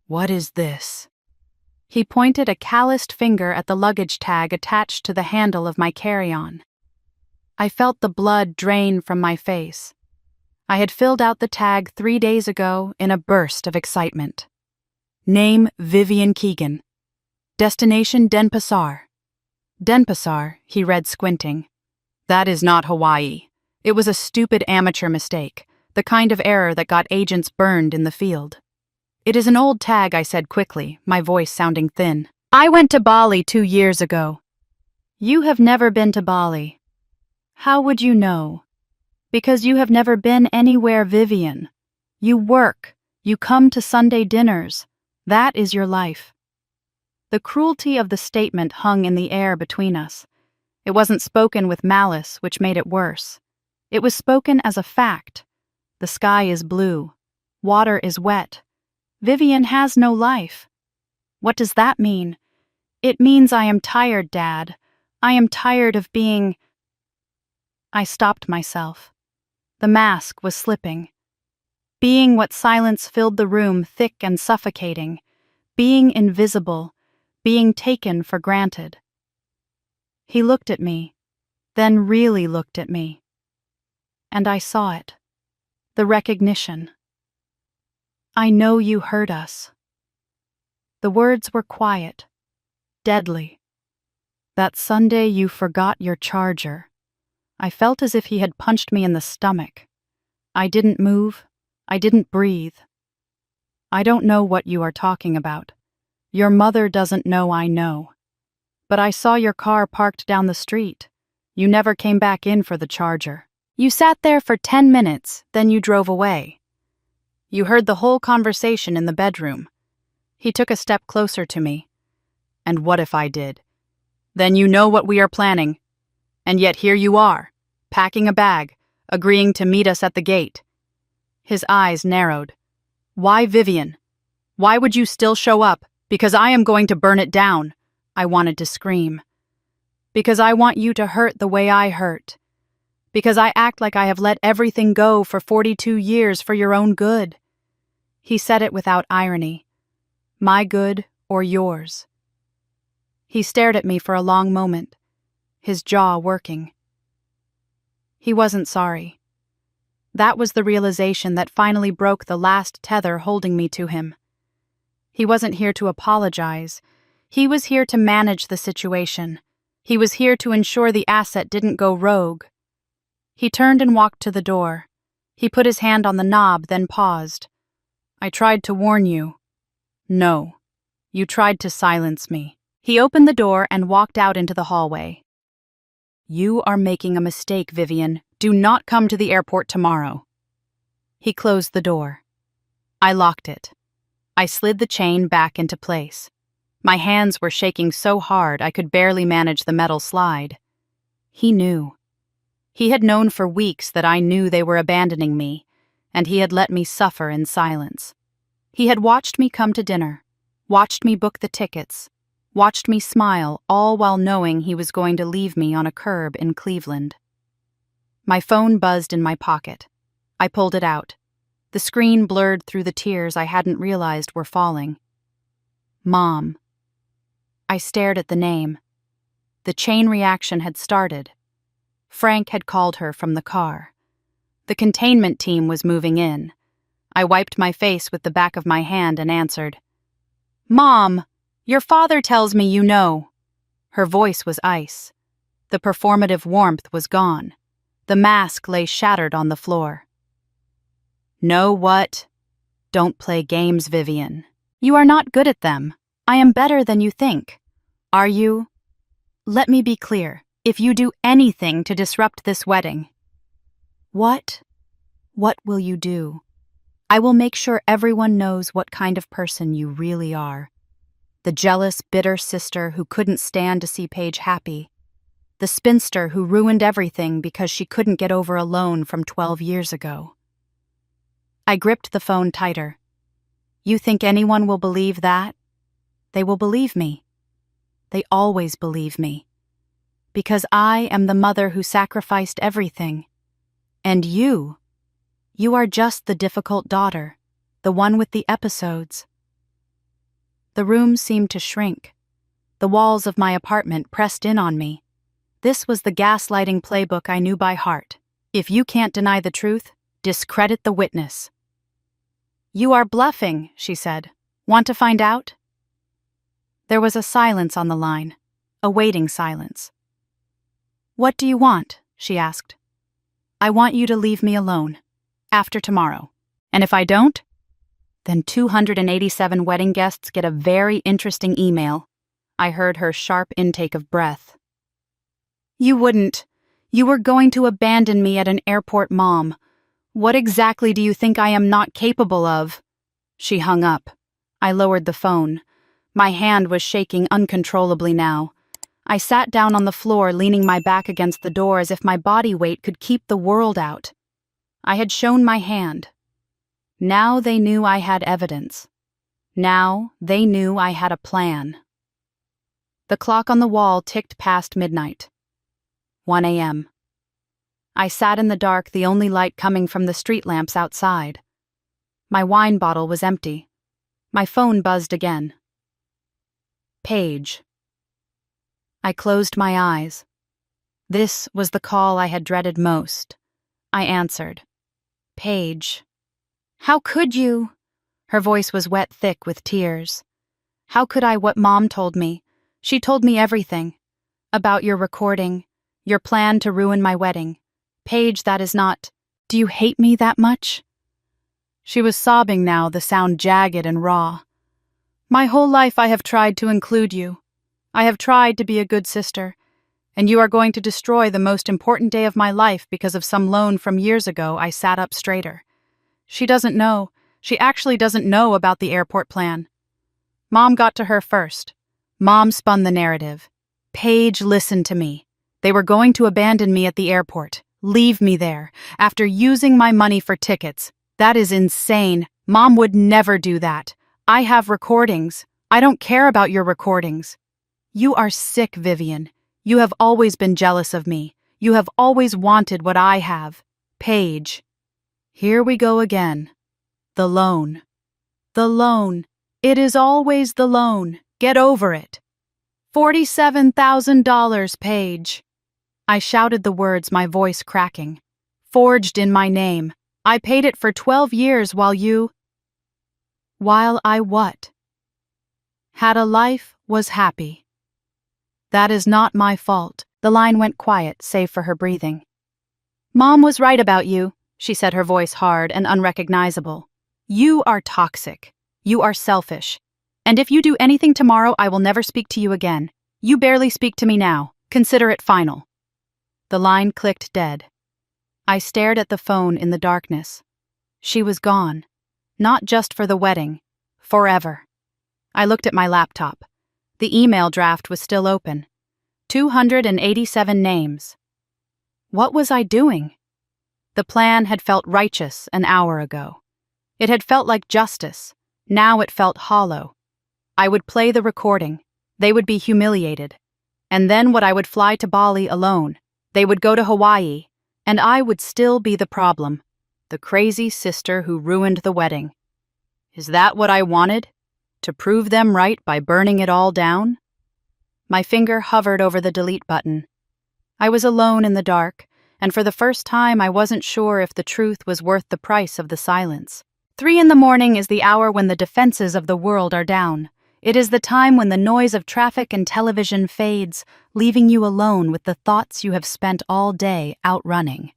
What is this? He pointed a calloused finger at the luggage tag attached to the handle of my carry-on. I felt the blood drain from my face. I had filled out the tag 3 days ago in a burst of excitement. Name Vivian Keegan. Destination Denpasar. Denpasar, he read, squinting. That is not Hawaii. It was a stupid amateur mistake, the kind of error that got agents burned in the field. It is an old tag, I said quickly, my voice sounding thin. I went to Bali 2 years ago. You have never been to Bali. How would you know? Because you have never been anywhere, Vivian. You work. You come to Sunday dinners. That is your life." The cruelty of the statement hung in the air between us. It wasn't spoken with malice, which made it worse. It was spoken as a fact. The sky is blue. Water is wet. Vivian has no life. What does that mean? It means I am tired, Dad. I am tired of being... I stopped myself. The mask was slipping. Being what silence filled the room thick and suffocating. Being invisible. Being taken for granted. He looked at me, then really looked at me. And I saw it. The recognition. "I know you hurt us." The words were quiet, deadly. "That Sunday you forgot your charger." I felt as if he had punched me in the stomach. I didn't move. I didn't breathe. "I don't know what you are talking about. Your mother doesn't know I know. But I saw your car parked down the street. You never came back in for the charger. You sat there for 10 minutes, then you drove away. You heard the whole conversation in the bedroom." He took a step closer to me. "And what if I did? Then you know what we are planning. And yet here you are, packing a bag, agreeing to meet us at the gate." His eyes narrowed. "Why, Vivian? Why would you still show up? Because I am going to burn it down." I wanted to scream. "Because I want you to hurt the way I hurt. Because I act like I have let everything go for 42 years for your own good." He said it without irony. My good or yours. He stared at me for a long moment, his jaw working. He wasn't sorry. That was the realization that finally broke the last tether holding me to him. He wasn't here to apologize. He was here to manage the situation. He was here to ensure the asset didn't go rogue. He turned and walked to the door. He put his hand on the knob, then paused. "I tried to warn you." "No. You tried to silence me." He opened the door and walked out into the hallway. "You are making a mistake, Vivian. Do not come to the airport tomorrow." He closed the door. I locked it. I slid the chain back into place. My hands were shaking so hard I could barely manage the metal slide. He knew. He had known for weeks that I knew they were abandoning me, and he had let me suffer in silence. He had watched me come to dinner, watched me book the tickets, watched me smile, all while knowing he was going to leave me on a curb in Cleveland. My phone buzzed in my pocket. I pulled it out. The screen blurred through the tears I hadn't realized were falling. Mom. I stared at the name. The chain reaction had started. Frank had called her from the car. The containment team was moving in. I wiped my face with the back of my hand and answered. "Mom, your father tells me you know." Her voice was ice. The performative warmth was gone. The mask lay shattered on the floor. "Know what? Don't play games, Vivian. You are not good at them. I am better than you think. Are you? Let me be clear. If you do anything to disrupt this wedding..." "What? What will you do?" "I will make sure everyone knows what kind of person you really are. The jealous, bitter sister who couldn't stand to see Paige happy. The spinster who ruined everything because she couldn't get over a loan from 12 years ago." I gripped the phone tighter. "You think anyone will believe that? They will believe me. They always believe me. Because I am the mother who sacrificed everything. And you are just the difficult daughter, the one with the episodes." The room seemed to shrink. The walls of my apartment pressed in on me. This was the gaslighting playbook I knew by heart. If you can't deny the truth, discredit the witness. "You are bluffing," she said. "Want to find out?" There was a silence on the line, a waiting silence. "What do you want?" she asked. "I want you to leave me alone. After tomorrow. And if I don't, then 287 wedding guests get a very interesting email." I heard her sharp intake of breath. "You wouldn't. You were going to abandon me at an airport, Mom. What exactly do you think I am not capable of?" She hung up. I lowered the phone. My hand was shaking uncontrollably now. I sat down on the floor, leaning my back against the door as if my body weight could keep the world out. I had shown my hand. Now they knew I had evidence. Now they knew I had a plan. The clock on the wall ticked past midnight. 1 a.m. I sat in the dark, the only light coming from the street lamps outside. My wine bottle was empty. My phone buzzed again. Paige. I closed my eyes. This was the call I had dreaded most. I answered. Paige. How could you? Her voice was wet thick with tears. How could I? What Mom told me. She told me everything. About your recording, your plan to ruin my wedding. Paige, that is not. Do you hate me that much? She was sobbing now, the sound jagged and raw. My whole life I have tried to include you. I have tried to be a good sister, and you are going to destroy the most important day of my life because of some loan from years ago. I sat up straighter. She doesn't know. She actually doesn't know about the airport plan. Mom got to her first. Mom spun the narrative. Paige, listen to me. They were going to abandon me at the airport, leave me there, after using my money for tickets. That is insane. Mom would never do that. I have recordings. I don't care about your recordings. You are sick, Vivian. You have always been jealous of me. You have always wanted what I have. Paige. Here we go again. The loan. The loan. It is always the loan. Get over it. $47,000, Paige. I shouted the words, my voice cracking. Forged in my name. I paid it for 12 years while you... While I what? Had a life, was happy. That is not my fault. The line went quiet, save for her breathing. Mom was right about you, she said, her voice hard and unrecognizable. You are toxic. You are selfish. And if you do anything tomorrow, I will never speak to you again. You barely speak to me now. Consider it final. The line clicked dead. I stared at the phone in the darkness. She was gone. Not just for the wedding. Forever. I looked at my laptop. The email draft was still open. 287 names. What was I doing? The plan had felt righteous an hour ago. It had felt like justice. Now it felt hollow. I would play the recording. They would be humiliated. And then I would fly to Bali alone. They would go to Hawaii. And I would still be the problem. The crazy sister who ruined the wedding. Is that what I wanted? To prove them right by burning it all down? My finger hovered over the delete button. I was alone in the dark, and for the first time I wasn't sure if the truth was worth the price of the silence. 3 a.m. is the hour when the defenses of the world are down. It is the time when the noise of traffic and television fades, leaving you alone with the thoughts you have spent all day outrunning.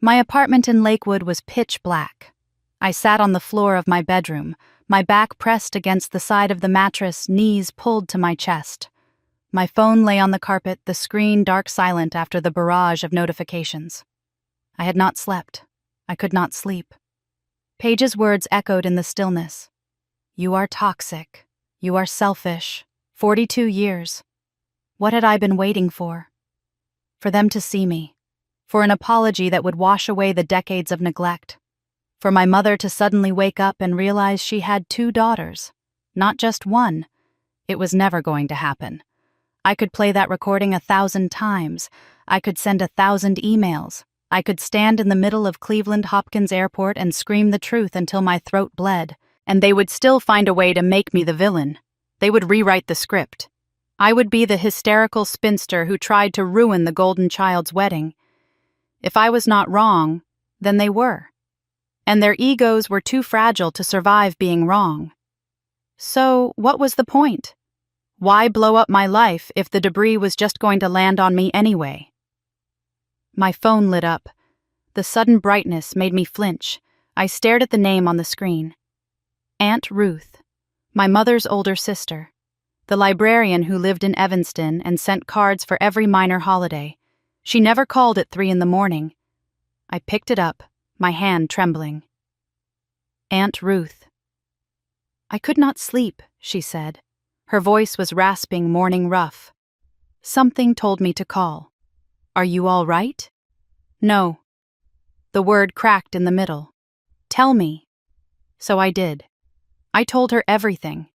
My apartment in Lakewood was pitch black. I sat on the floor of my bedroom, my back pressed against the side of the mattress, knees pulled to my chest. My phone lay on the carpet, the screen dark silent after the barrage of notifications. I had not slept. I could not sleep. Paige's words echoed in the stillness. You are toxic. You are selfish. 42 years. What had I been waiting for? For them to see me. For an apology that would wash away the decades of neglect. For my mother to suddenly wake up and realize she had 2 daughters. Not just one. It was never going to happen. I could play that recording 1,000 times. I could send 1,000 emails. I could stand in the middle of Cleveland Hopkins Airport and scream the truth until my throat bled. And they would still find a way to make me the villain. They would rewrite the script. I would be the hysterical spinster who tried to ruin the golden child's wedding. If I was not wrong, then they were. And their egos were too fragile to survive being wrong. So, what was the point? Why blow up my life if the debris was just going to land on me anyway? My phone lit up. The sudden brightness made me flinch. I stared at the name on the screen. Aunt Ruth, my mother's older sister, the librarian who lived in Evanston and sent cards for every minor holiday. She never called at 3 a.m. I picked it up, my hand trembling. Aunt Ruth. I could not sleep, she said. Her voice was rasping, morning rough. Something told me to call. Are you all right? No. The word cracked in the middle. Tell me. So I did. I told her everything.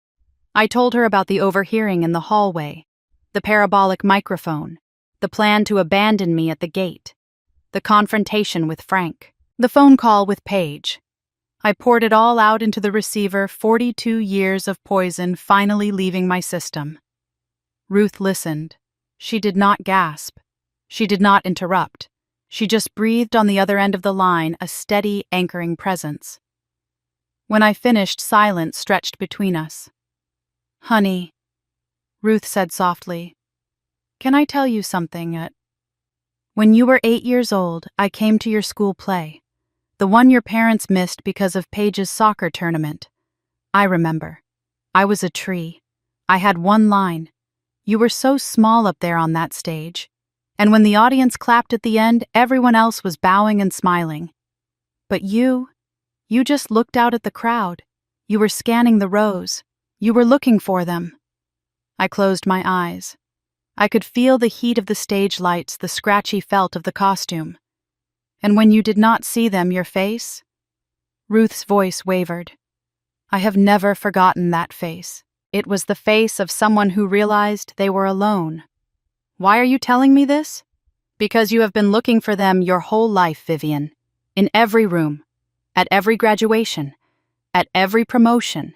I told her about the overhearing in the hallway, the parabolic microphone, the plan to abandon me at the gate, the confrontation with Frank, the phone call with Paige. I poured it all out into the receiver, 42 years of poison finally leaving my system. Ruth listened. She did not gasp. She did not interrupt. She just breathed on the other end of the line, a steady, anchoring presence. When I finished, silence stretched between us. Honey, Ruth said softly, can I tell you something? When you were 8 years old, I came to your school play. The one your parents missed because of Paige's soccer tournament. I remember. I was a tree. I had one line. You were so small up there on that stage. And when the audience clapped at the end, everyone else was bowing and smiling. But you just looked out at the crowd. You were scanning the rows. You were looking for them. I closed my eyes. I could feel the heat of the stage lights, the scratchy felt of the costume. And when you did not see them, your face? Ruth's voice wavered. I have never forgotten that face. It was the face of someone who realized they were alone. Why are you telling me this? Because you have been looking for them your whole life, Vivian. In every room, at every graduation, at every promotion.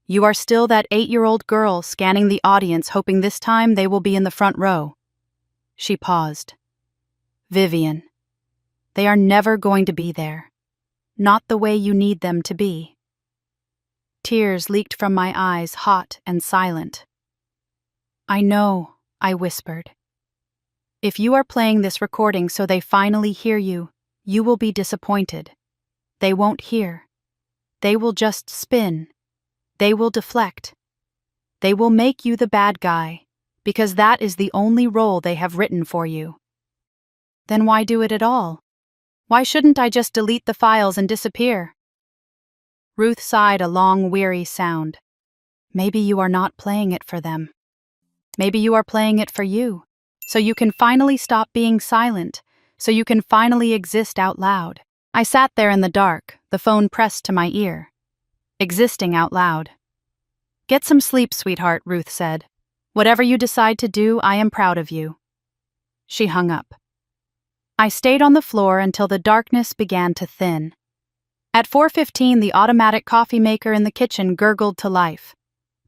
You are still that 8-year-old girl scanning the audience, hoping this time they will be in the front row. She paused. Vivian. They are never going to be there. Not the way you need them to be. Tears leaked from my eyes, hot and silent. I know, I whispered. If you are playing this recording so they finally hear you, you will be disappointed. They won't hear. They will just spin. They will deflect. They will make you the bad guy, because that is the only role they have written for you. Then why do it at all? Why shouldn't I just delete the files and disappear? Ruth sighed a long, weary sound. Maybe you are not playing it for them. Maybe you are playing it for you, so you can finally stop being silent, so you can finally exist out loud. I sat there in the dark, the phone pressed to my ear. Existing out loud. Get some sleep, sweetheart, Ruth said. Whatever you decide to do, I am proud of you. She hung up. I stayed on the floor until the darkness began to thin. At 4:15, the automatic coffee maker in the kitchen gurgled to life.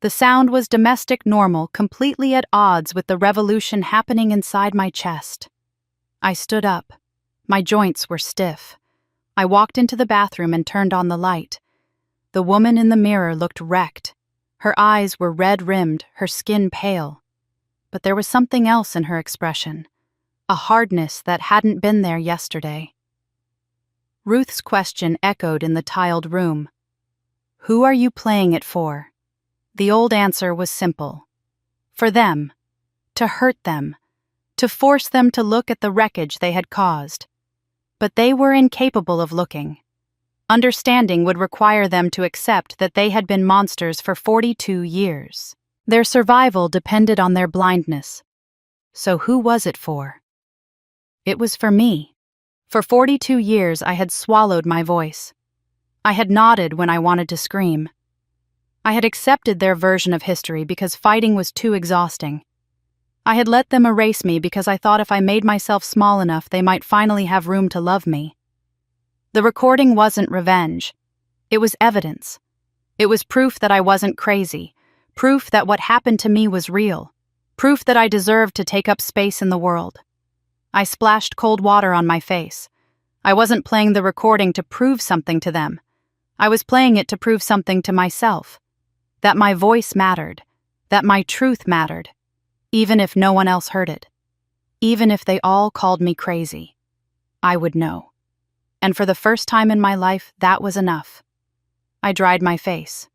The sound was domestic normal, completely at odds with the revolution happening inside my chest. I stood up. My joints were stiff. I walked into the bathroom and turned on the light. The woman in the mirror looked wrecked. Her eyes were red-rimmed, her skin pale. But there was something else in her expression, a hardness that hadn't been there yesterday. Ruth's question echoed in the tiled room. Who are you playing it for? The old answer was simple. For them. To hurt them. To force them to look at the wreckage they had caused. But they were incapable of looking. Understanding would require them to accept that they had been monsters for 42 years. Their survival depended on their blindness. So who was it for? It was for me. For 42 years I had swallowed my voice. I had nodded when I wanted to scream. I had accepted their version of history because fighting was too exhausting. I had let them erase me because I thought if I made myself small enough they might finally have room to love me. The recording wasn't revenge. It was evidence. It was proof that I wasn't crazy, proof that what happened to me was real, proof that I deserved to take up space in the world. I splashed cold water on my face. I wasn't playing the recording to prove something to them. I was playing it to prove something to myself. That my voice mattered, that my truth mattered, even if no one else heard it. Even if they all called me crazy. I would know. And for the first time in my life, that was enough. I dried my face.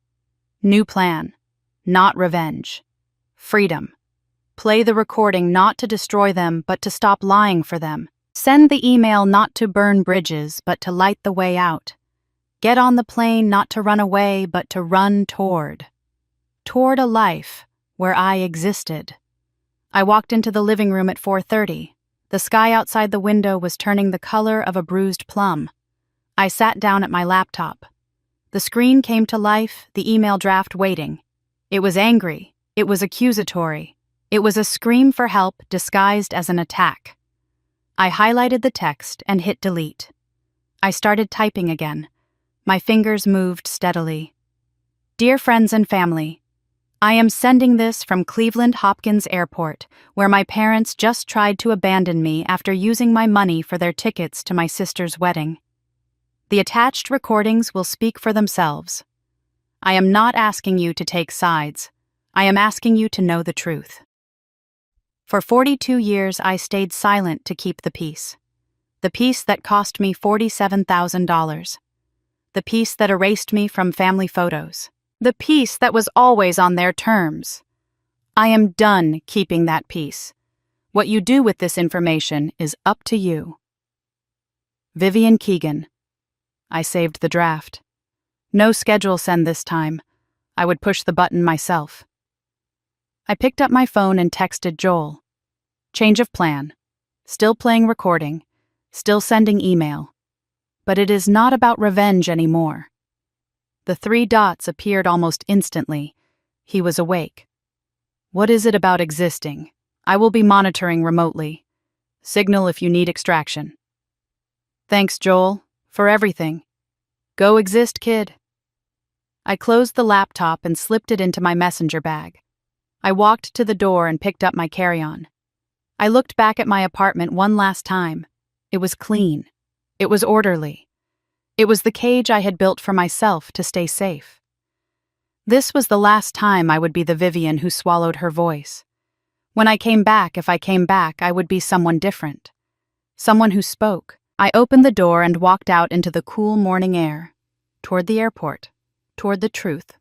New plan. Not revenge. Freedom. Play the recording not to destroy them, but to stop lying for them. Send the email not to burn bridges, but to light the way out. Get on the plane not to run away, but to run toward. Toward a life where I existed. I walked into the living room at 4:30. The sky outside the window was turning the color of a bruised plum. I sat down at my laptop. The screen came to life, the email draft waiting. It was angry. It was accusatory. It was a scream for help disguised as an attack. I highlighted the text and hit delete. I started typing again. My fingers moved steadily. Dear friends and family, I am sending this from Cleveland Hopkins Airport, where my parents just tried to abandon me after using my money for their tickets to my sister's wedding. The attached recordings will speak for themselves. I am not asking you to take sides. I am asking you to know the truth. For 42 years, I stayed silent to keep the peace. The peace that cost me $47,000. The peace that erased me from family photos. The peace that was always on their terms. I am done keeping that peace. What you do with this information is up to you. Vivian Keegan. I saved the draft. No schedule send this time. I would push the button myself. I picked up my phone and texted Joel. Change of plan. Still playing recording. Still sending email. But it is not about revenge anymore. The 3 dots appeared almost instantly. He was awake. What is it about existing? I will be monitoring remotely. Signal if you need extraction. Thanks, Joel, for everything. Go exist, kid. I closed the laptop and slipped it into my messenger bag. I walked to the door and picked up my carry-on. I looked back at my apartment one last time. It was clean. It was orderly. It was the cage I had built for myself to stay safe. This was the last time I would be the Vivian who swallowed her voice. When I came back, if I came back, I would be someone different. Someone who spoke. I opened the door and walked out into the cool morning air. Toward the airport. Toward the truth.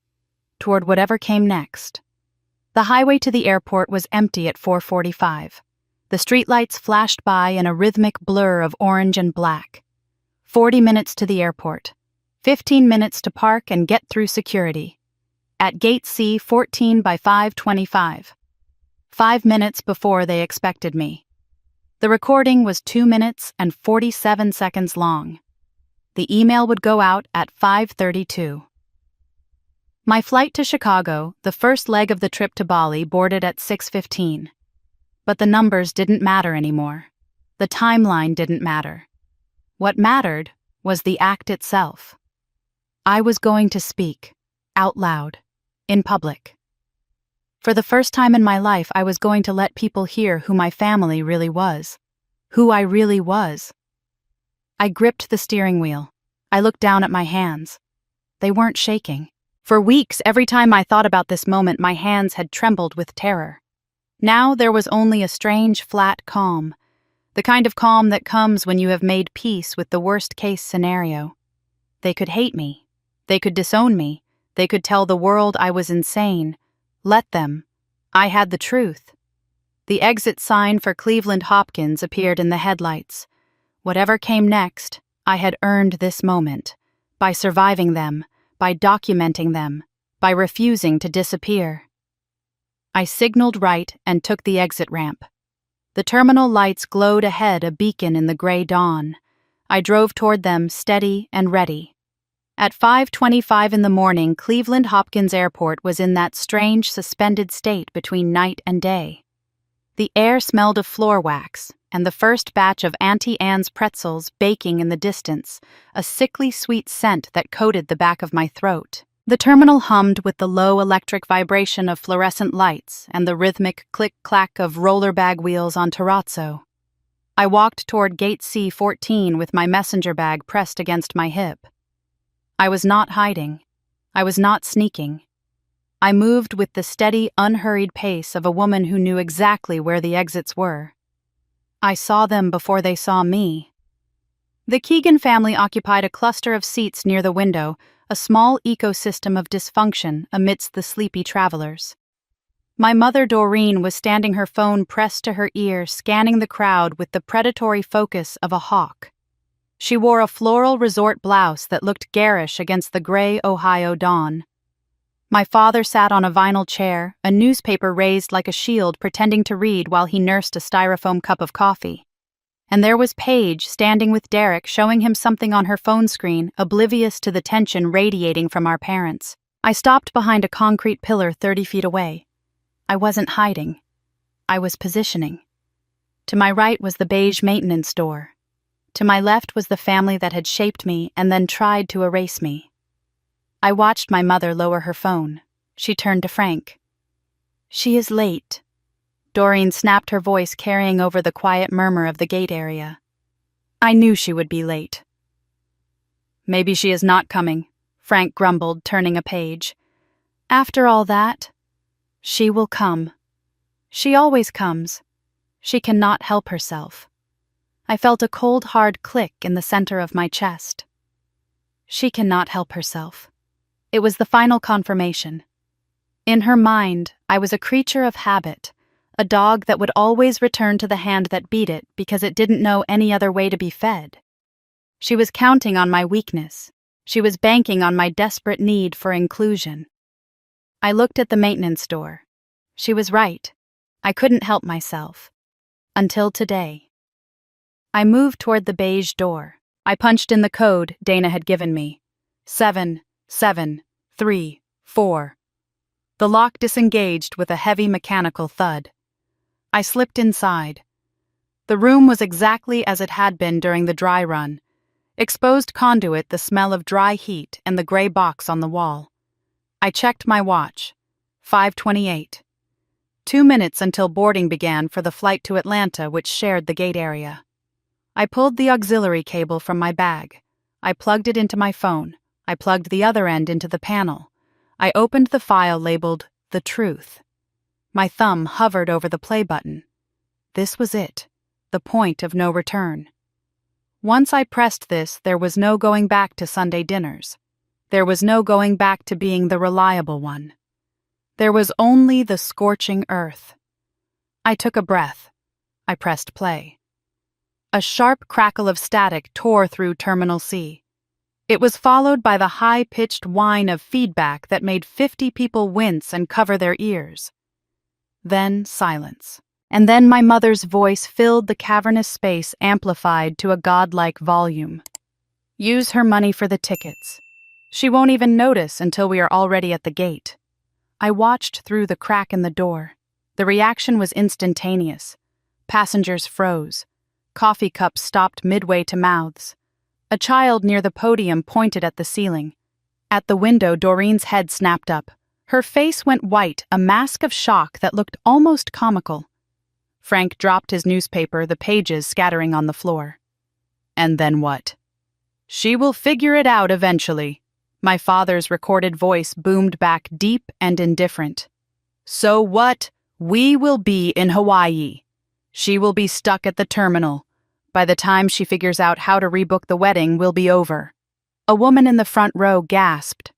Toward whatever came next. The highway to the airport was empty at 4:45. The streetlights flashed by in a rhythmic blur of orange and black. 40 minutes to the airport. 15 minutes to park and get through security. At gate C 14 by 525. 5 minutes before they expected me. The recording was 2 minutes and 47 seconds long. The email would go out at 5:32. My flight to Chicago, the first leg of the trip to Bali, boarded at 6:15. But the numbers didn't matter anymore. The timeline didn't matter. What mattered was the act itself. I was going to speak, out loud, in public. For the first time in my life, I was going to let people hear who my family really was, who I really was. I gripped the steering wheel. I looked down at my hands. They weren't shaking. For weeks, every time I thought about this moment, my hands had trembled with terror. Now there was only a strange, flat calm. The kind of calm that comes when you have made peace with the worst-case scenario. They could hate me. They could disown me. They could tell the world I was insane. Let them. I had the truth. The exit sign for Cleveland Hopkins appeared in the headlights. Whatever came next, I had earned this moment. By surviving them, by documenting them, by refusing to disappear. I signaled right and took the exit ramp. The terminal lights glowed ahead, a beacon in the gray dawn. I drove toward them, steady and ready. At 5:25 in the morning, Cleveland Hopkins Airport was in that strange suspended state between night and day. The air smelled of floor wax, and the first batch of Auntie Anne's pretzels baking in the distance, a sickly sweet scent that coated the back of my throat. The terminal hummed with the low electric vibration of fluorescent lights and the rhythmic click-clack of roller bag wheels on terrazzo. I walked toward gate C14 with my messenger bag pressed against my hip. I was not hiding. I was not sneaking. I moved with the steady, unhurried pace of a woman who knew exactly where the exits were. I saw them before they saw me. The Keegan family occupied a cluster of seats near the window, a small ecosystem of dysfunction amidst the sleepy travelers. My mother, Doreen, was standing, her phone pressed to her ear, scanning the crowd with the predatory focus of a hawk. She wore a floral resort blouse that looked garish against the gray Ohio dawn. My father sat on a vinyl chair, a newspaper raised like a shield pretending to read while he nursed a styrofoam cup of coffee. And there was Paige standing with Derek showing him something on her phone screen, oblivious to the tension radiating from our parents. I stopped behind a concrete pillar 30 feet away. I wasn't hiding. I was positioning. To my right was the beige maintenance door. To my left was the family that had shaped me and then tried to erase me. I watched my mother lower her phone. She turned to Frank. "She is late." Doreen snapped her voice, carrying over the quiet murmur of the gate area. "I knew she would be late." "Maybe she is not coming," Frank grumbled, turning a page. "After all that, she will come. She always comes. She cannot help herself." I felt a cold, hard click in the center of my chest. She cannot help herself. It was the final confirmation. In her mind, I was a creature of habit, a dog that would always return to the hand that beat it because it didn't know any other way to be fed. She was counting on my weakness. She was banking on my desperate need for inclusion. I looked at the maintenance door. She was right. I couldn't help myself. Until today. I moved toward the beige door. I punched in the code Dana had given me. 7-7-3-4. The lock disengaged with a heavy mechanical thud. I slipped inside. The room was exactly as it had been during the dry run. Exposed conduit, the smell of dry heat, and the gray box on the wall. I checked my watch. 5:28. 2 minutes until boarding began for the flight to Atlanta, which shared the gate area. I pulled the auxiliary cable from my bag. I plugged it into my phone. I plugged the other end into the panel. I opened the file labeled The Truth. My thumb hovered over the play button. This was it, the point of no return. Once I pressed this, there was no going back to Sunday dinners. There was no going back to being the reliable one. There was only the scorching earth. I took a breath. I pressed play. A sharp crackle of static tore through Terminal C. It was followed by the high-pitched whine of feedback that made 50 people wince and cover their ears. Then silence. And then my mother's voice filled the cavernous space, amplified to a godlike volume. "Use her money for the tickets. She won't even notice until we are already at the gate." I watched through the crack in the door. The reaction was instantaneous. Passengers froze. Coffee cups stopped midway to mouths. A child near the podium pointed at the ceiling. At the window, Doreen's head snapped up. Her face went white, a mask of shock that looked almost comical. Frank dropped his newspaper, the pages scattering on the floor. "And then what?" "She will figure it out eventually." My father's recorded voice boomed back deep and indifferent. "So what? We will be in Hawaii. She will be stuck at the terminal. By the time she figures out how to rebook the wedding, we'll be over." A woman in the front row gasped.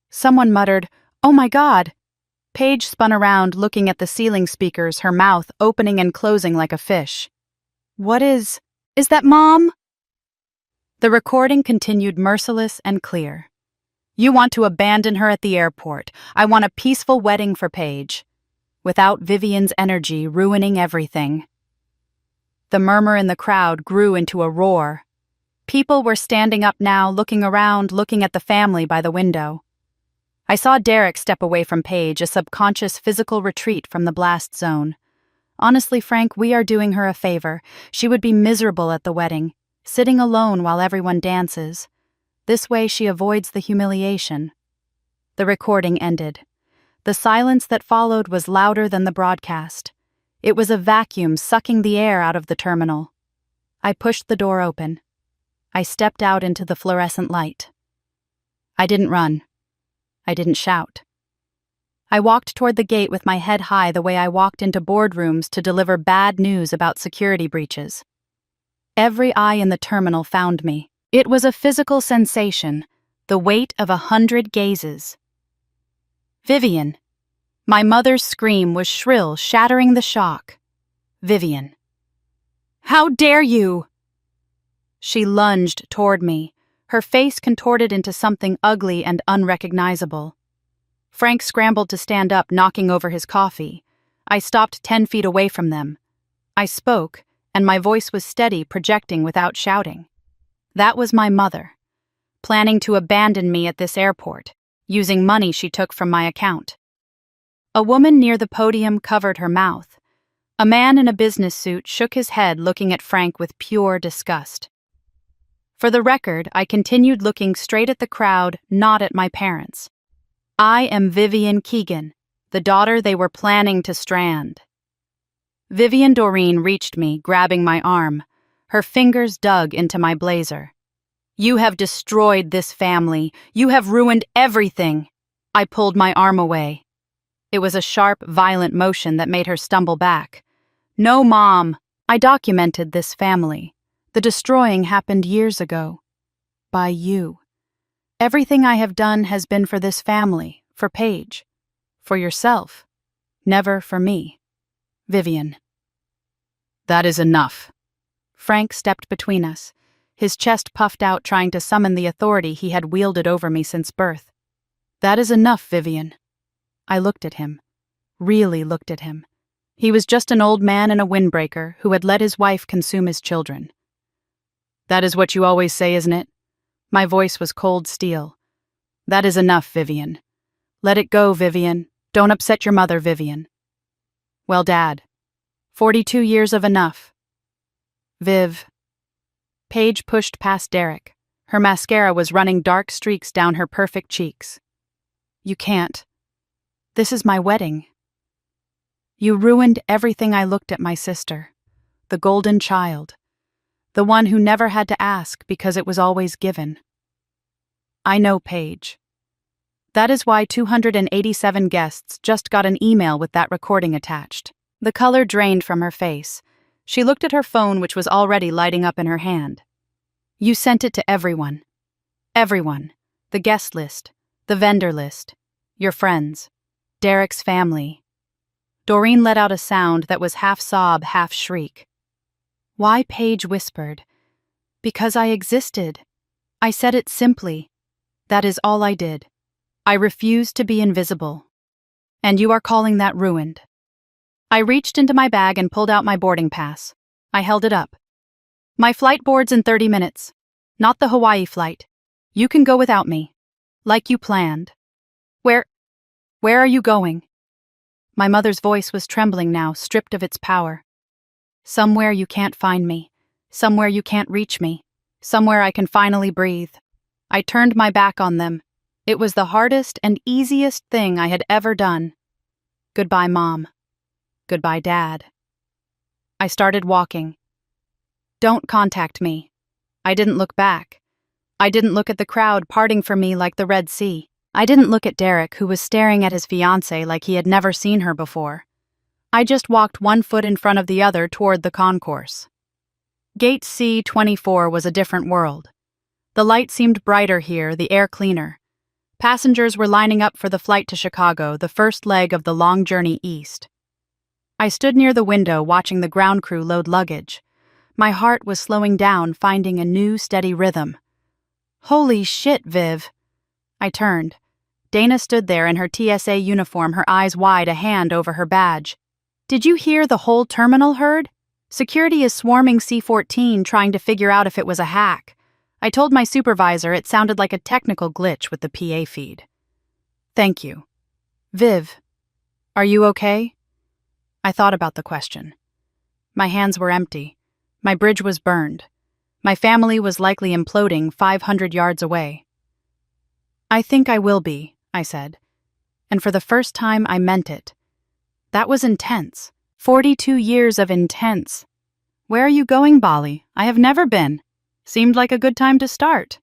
Someone muttered, "Oh my God!" Paige spun around, looking at the ceiling speakers, her mouth opening and closing like a fish. "What is that Mom?" The recording continued merciless and clear. "You want to abandon her at the airport. I want a peaceful wedding for Paige. Without Vivian's energy ruining everything." The murmur in the crowd grew into a roar. People were standing up now, looking around, looking at the family by the window. I saw Derek step away from Paige, a subconscious physical retreat from the blast zone. Honestly, Frank, we are doing her a favor. She would be miserable at the wedding, sitting alone while everyone dances. This way she avoids the humiliation. The recording ended. The silence that followed was louder than the broadcast. It was a vacuum sucking the air out of the terminal. I pushed the door open. I stepped out into the fluorescent light. I didn't run. I didn't shout. I walked toward the gate with my head high the way I walked into boardrooms to deliver bad news about security breaches. Every eye in the terminal found me. It was a physical sensation, the weight of 100 gazes. Vivian. My mother's scream was shrill, shattering the shock. Vivian. "How dare you!" She lunged toward me, her face contorted into something ugly and unrecognizable. Frank scrambled to stand up, knocking over his coffee. I stopped 10 feet away from them. I spoke, and my voice was steady, projecting without shouting. That was my mother, planning to abandon me at this airport, using money she took from my account. A woman near the podium covered her mouth. A man in a business suit shook his head, looking at Frank with pure disgust. For the record, I continued looking straight at the crowd, not at my parents. I am Vivian Keegan, the daughter they were planning to strand. Vivian Doreen reached me, grabbing my arm. Her fingers dug into my blazer. You have destroyed this family. You have ruined everything. I pulled my arm away. It was a sharp, violent motion that made her stumble back. No, Mom. I documented this family. The destroying happened years ago. By you. Everything I have done has been for this family, for Paige. For yourself. Never for me. Vivian. That is enough. Frank stepped between us, his chest puffed out, trying to summon the authority he had wielded over me since birth. That is enough, Vivian. I looked at him. Really looked at him. He was just an old man and a windbreaker who had let his wife consume his children. That is what you always say, isn't it? My voice was cold steel. That is enough, Vivian. Let it go, Vivian. Don't upset your mother, Vivian. Well, Dad. 42 years of enough. Viv. Paige pushed past Derek. Her mascara was running dark streaks down her perfect cheeks. You can't. This is my wedding. You ruined everything. I looked at my sister. The golden child. The one who never had to ask because it was always given. I know, Paige. That is why 287 guests just got an email with that recording attached. The color drained from her face. She looked at her phone, which was already lighting up in her hand. You sent it to everyone. Everyone. The guest list. The vendor list. Your friends. Derek's family. Doreen let out a sound that was half sob, half shriek. Why? Paige whispered. Because I existed. I said it simply. That is all I did. I refused to be invisible. And you are calling that ruined. I reached into my bag and pulled out my boarding pass. I held it up. My flight boards in 30 minutes. Not the Hawaii flight. You can go without me. Like you planned. Where are you going? My mother's voice was trembling now, stripped of its power. Somewhere you can't find me. Somewhere you can't reach me. Somewhere I can finally breathe. I turned my back on them. It was the hardest and easiest thing I had ever done. Goodbye, Mom. Goodbye, Dad. I started walking. Don't contact me. I didn't look back. I didn't look at the crowd parting for me like the Red Sea. I didn't look at Derek, who was staring at his fiancée like he had never seen her before. I just walked one foot in front of the other toward the concourse. Gate C-24 was a different world. The light seemed brighter here, the air cleaner. Passengers were lining up for the flight to Chicago, the first leg of the long journey east. I stood near the window watching the ground crew load luggage. My heart was slowing down, finding a new, steady rhythm. Holy shit, Viv. I turned. Dana stood there in her TSA uniform, her eyes wide, a hand over her badge. Did you hear the whole terminal heard? Security is swarming C-14, trying to figure out if it was a hack. I told my supervisor it sounded like a technical glitch with the PA feed. Thank you. Viv, are you okay? I thought about the question. My hands were empty. My bridge was burned. My family was likely imploding 500 yards away. I think I will be, I said. And for the first time, I meant it. That was intense. 42 years of intense. Where are you going, Bali? I have never been. Seemed like a good time to start.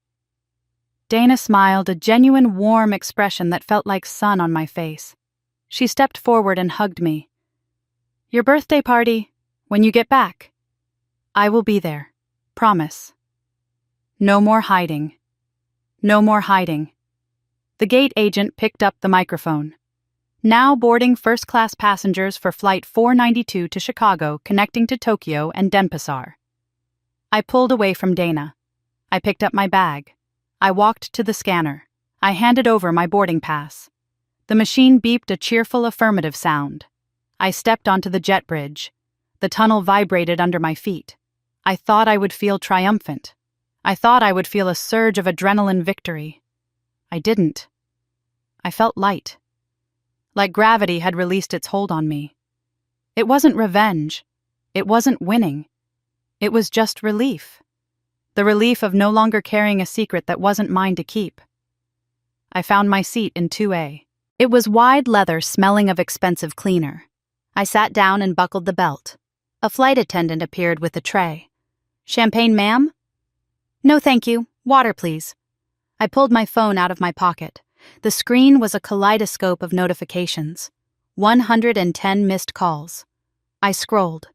Dana smiled, a genuine warm expression that felt like sun on my face. She stepped forward and hugged me. Your birthday party, when you get back. I will be there. Promise. No more hiding. No more hiding. The gate agent picked up the microphone. Now boarding first-class passengers for Flight 492 to Chicago, connecting to Tokyo and Denpasar. I pulled away from Dana. I picked up my bag. I walked to the scanner. I handed over my boarding pass. The machine beeped a cheerful affirmative sound. I stepped onto the jet bridge. The tunnel vibrated under my feet. I thought I would feel triumphant. I thought I would feel a surge of adrenaline victory. I didn't. I felt light. Like gravity had released its hold on me. It wasn't revenge. It wasn't winning. It was just relief. The relief of no longer carrying a secret that wasn't mine to keep. I found my seat in 2A. It was wide leather smelling of expensive cleaner. I sat down and buckled the belt. A flight attendant appeared with a tray. "Champagne, ma'am?" "No, thank you. Water, please." I pulled my phone out of my pocket. The screen was a kaleidoscope of notifications. 110 missed calls. I scrolled.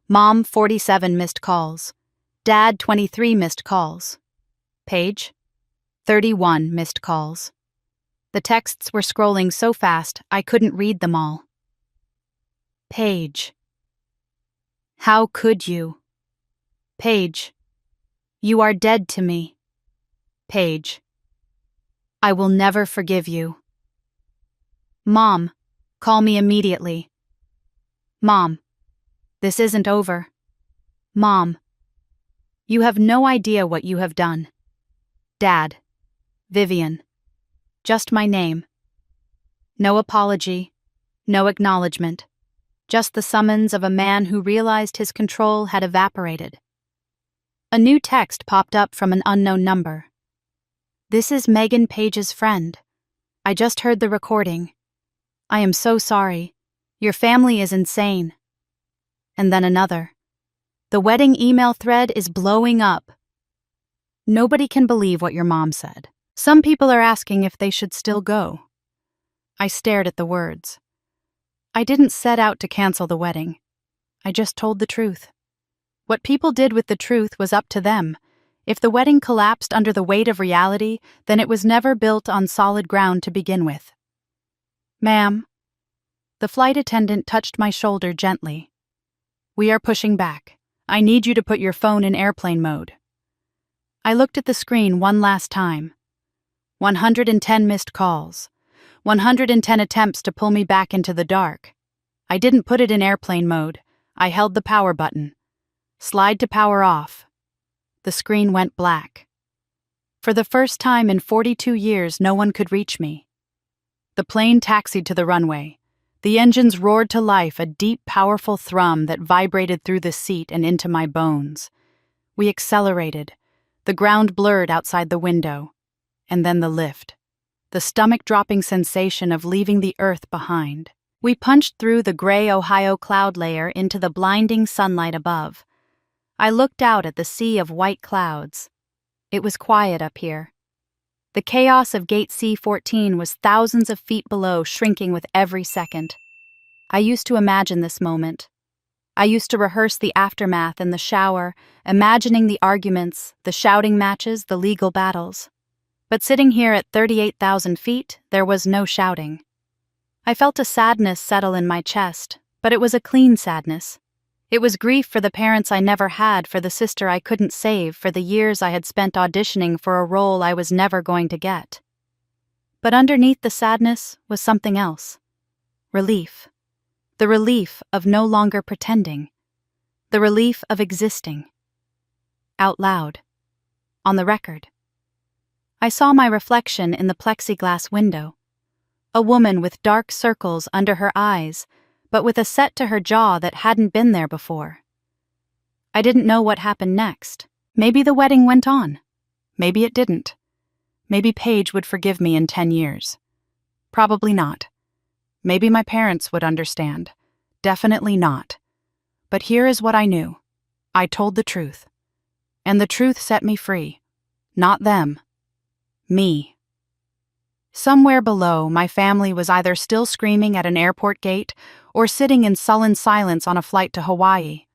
Mom, 47 missed calls. Dad, 23 missed calls. Paige, 31 missed calls. The texts were scrolling so fast I couldn't read them all. Paige. How could you? Paige. You are dead to me. Paige. I will never forgive you. Mom, call me immediately. Mom, this isn't over. Mom, you have no idea what you have done. Dad, Vivian. Just my name. No apology, no acknowledgement. Just the summons of a man who realized his control had evaporated. A new text popped up from an unknown number. "This is Megan Page's friend. I just heard the recording. I am so sorry. Your family is insane." And then another. "The wedding email thread is blowing up. Nobody can believe what your mom said. Some people are asking if they should still go." I stared at the words. I didn't set out to cancel the wedding. I just told the truth. What people did with the truth was up to them. If the wedding collapsed under the weight of reality, then it was never built on solid ground to begin with. "Ma'am." The flight attendant touched my shoulder gently. "We are pushing back. I need you to put your phone in airplane mode." I looked at the screen one last time. 110 missed calls. 110 attempts to pull me back into the dark. I didn't put it in airplane mode. I held the power button. Slide to power off. The screen went black. For the first time in 42 years, no one could reach me. The plane taxied to the runway. The engines roared to life, a deep, powerful thrum that vibrated through the seat and into my bones. We accelerated. The ground blurred outside the window. And then the lift. The stomach-dropping sensation of leaving the earth behind. We punched through the gray Ohio cloud layer into the blinding sunlight above. I looked out at the sea of white clouds. It was quiet up here. The chaos of Gate C-14 was thousands of feet below, shrinking with every second. I used to imagine this moment. I used to rehearse the aftermath in the shower, imagining the arguments, the shouting matches, the legal battles. But sitting here at 38,000 feet, there was no shouting. I felt a sadness settle in my chest, but it was a clean sadness. It was grief for the parents I never had, for the sister I couldn't save, for the years I had spent auditioning for a role I was never going to get. But underneath the sadness was something else. Relief. The relief of no longer pretending. The relief of existing. Out loud. On the record. I saw my reflection in the plexiglass window. A woman with dark circles under her eyes, but with a set to her jaw that hadn't been there before. I didn't know what happened next. Maybe the wedding went on. Maybe it didn't. Maybe Paige would forgive me in 10 years. Probably not. Maybe my parents would understand. Definitely not. But here is what I knew. I told the truth. And the truth set me free. Not them. Me. Somewhere below, my family was either still screaming at an airport gate or sitting in sullen silence on a flight to Hawaii.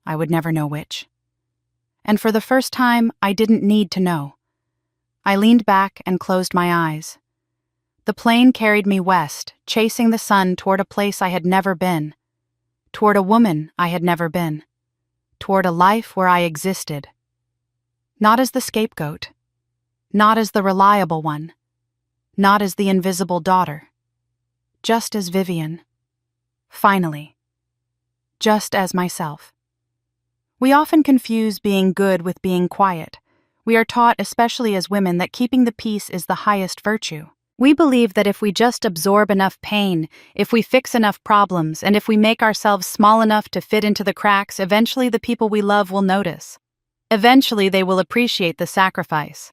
I would never know which. And for the first time, I didn't need to know. I leaned back and closed my eyes. The plane carried me west, chasing the sun toward a place I had never been, toward a woman I had never been, toward a life where I existed, Not as the scapegoat. Not as the reliable one. Not as the invisible daughter. Just as Vivian. Finally. Just as myself. We often confuse being good with being quiet. We are taught, especially as women, that keeping the peace is the highest virtue. We believe that if we just absorb enough pain, if we fix enough problems, and if we make ourselves small enough to fit into the cracks, eventually the people we love will notice. Eventually they will appreciate the sacrifice.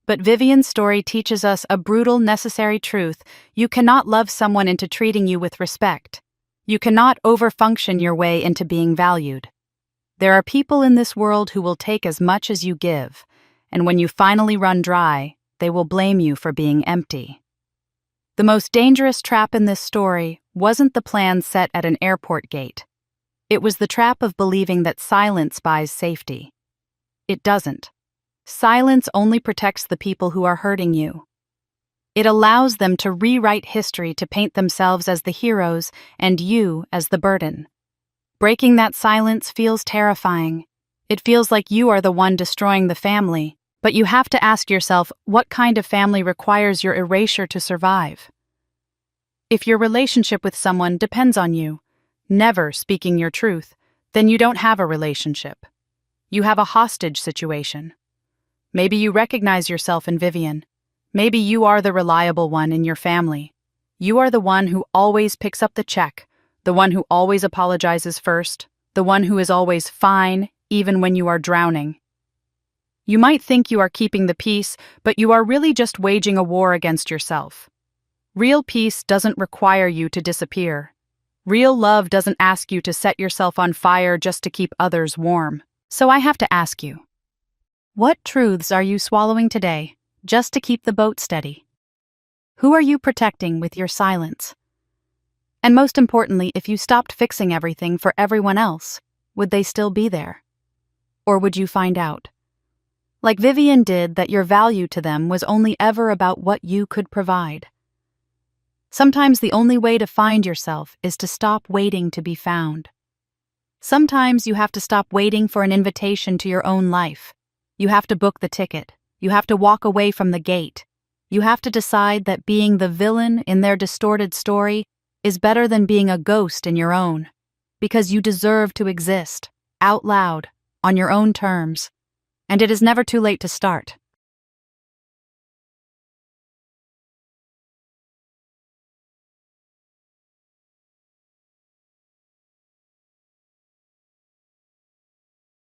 But Vivian's story teaches us a brutal, necessary truth. You cannot love someone into treating you with respect. You cannot overfunction your way into being valued. There are people in this world who will take as much as you give, and when you finally run dry, they will blame you for being empty. The most dangerous trap in this story wasn't the plan set at an airport gate. It was the trap of believing that silence buys safety. It doesn't. Silence only protects the people who are hurting you. It allows them to rewrite history to paint themselves as the heroes and you as the burden. Breaking that silence feels terrifying. It feels like you are the one destroying the family. But you have to ask yourself, what kind of family requires your erasure to survive? If your relationship with someone depends on you, never speaking your truth, then you don't have a relationship. You have a hostage situation. Maybe you recognize yourself in Vivian. Maybe you are the reliable one in your family. You are the one who always picks up the check, the one who always apologizes first, the one who is always fine, even when you are drowning. You might think you are keeping the peace, but you are really just waging a war against yourself. Real peace doesn't require you to disappear. Real love doesn't ask you to set yourself on fire just to keep others warm. So I have to ask you, what truths are you swallowing today, just to keep the boat steady? Who are you protecting with your silence? And most importantly, if you stopped fixing everything for everyone else, would they still be there? Or would you find out, like Vivian did, that your value to them was only ever about what you could provide? Sometimes the only way to find yourself is to stop waiting to be found. Sometimes you have to stop waiting for an invitation to your own life. You have to book the ticket. You have to walk away from the gate. You have to decide that being the villain in their distorted story is better than being a ghost in your own, because you deserve to exist, out loud, on your own terms. And it is never too late to start.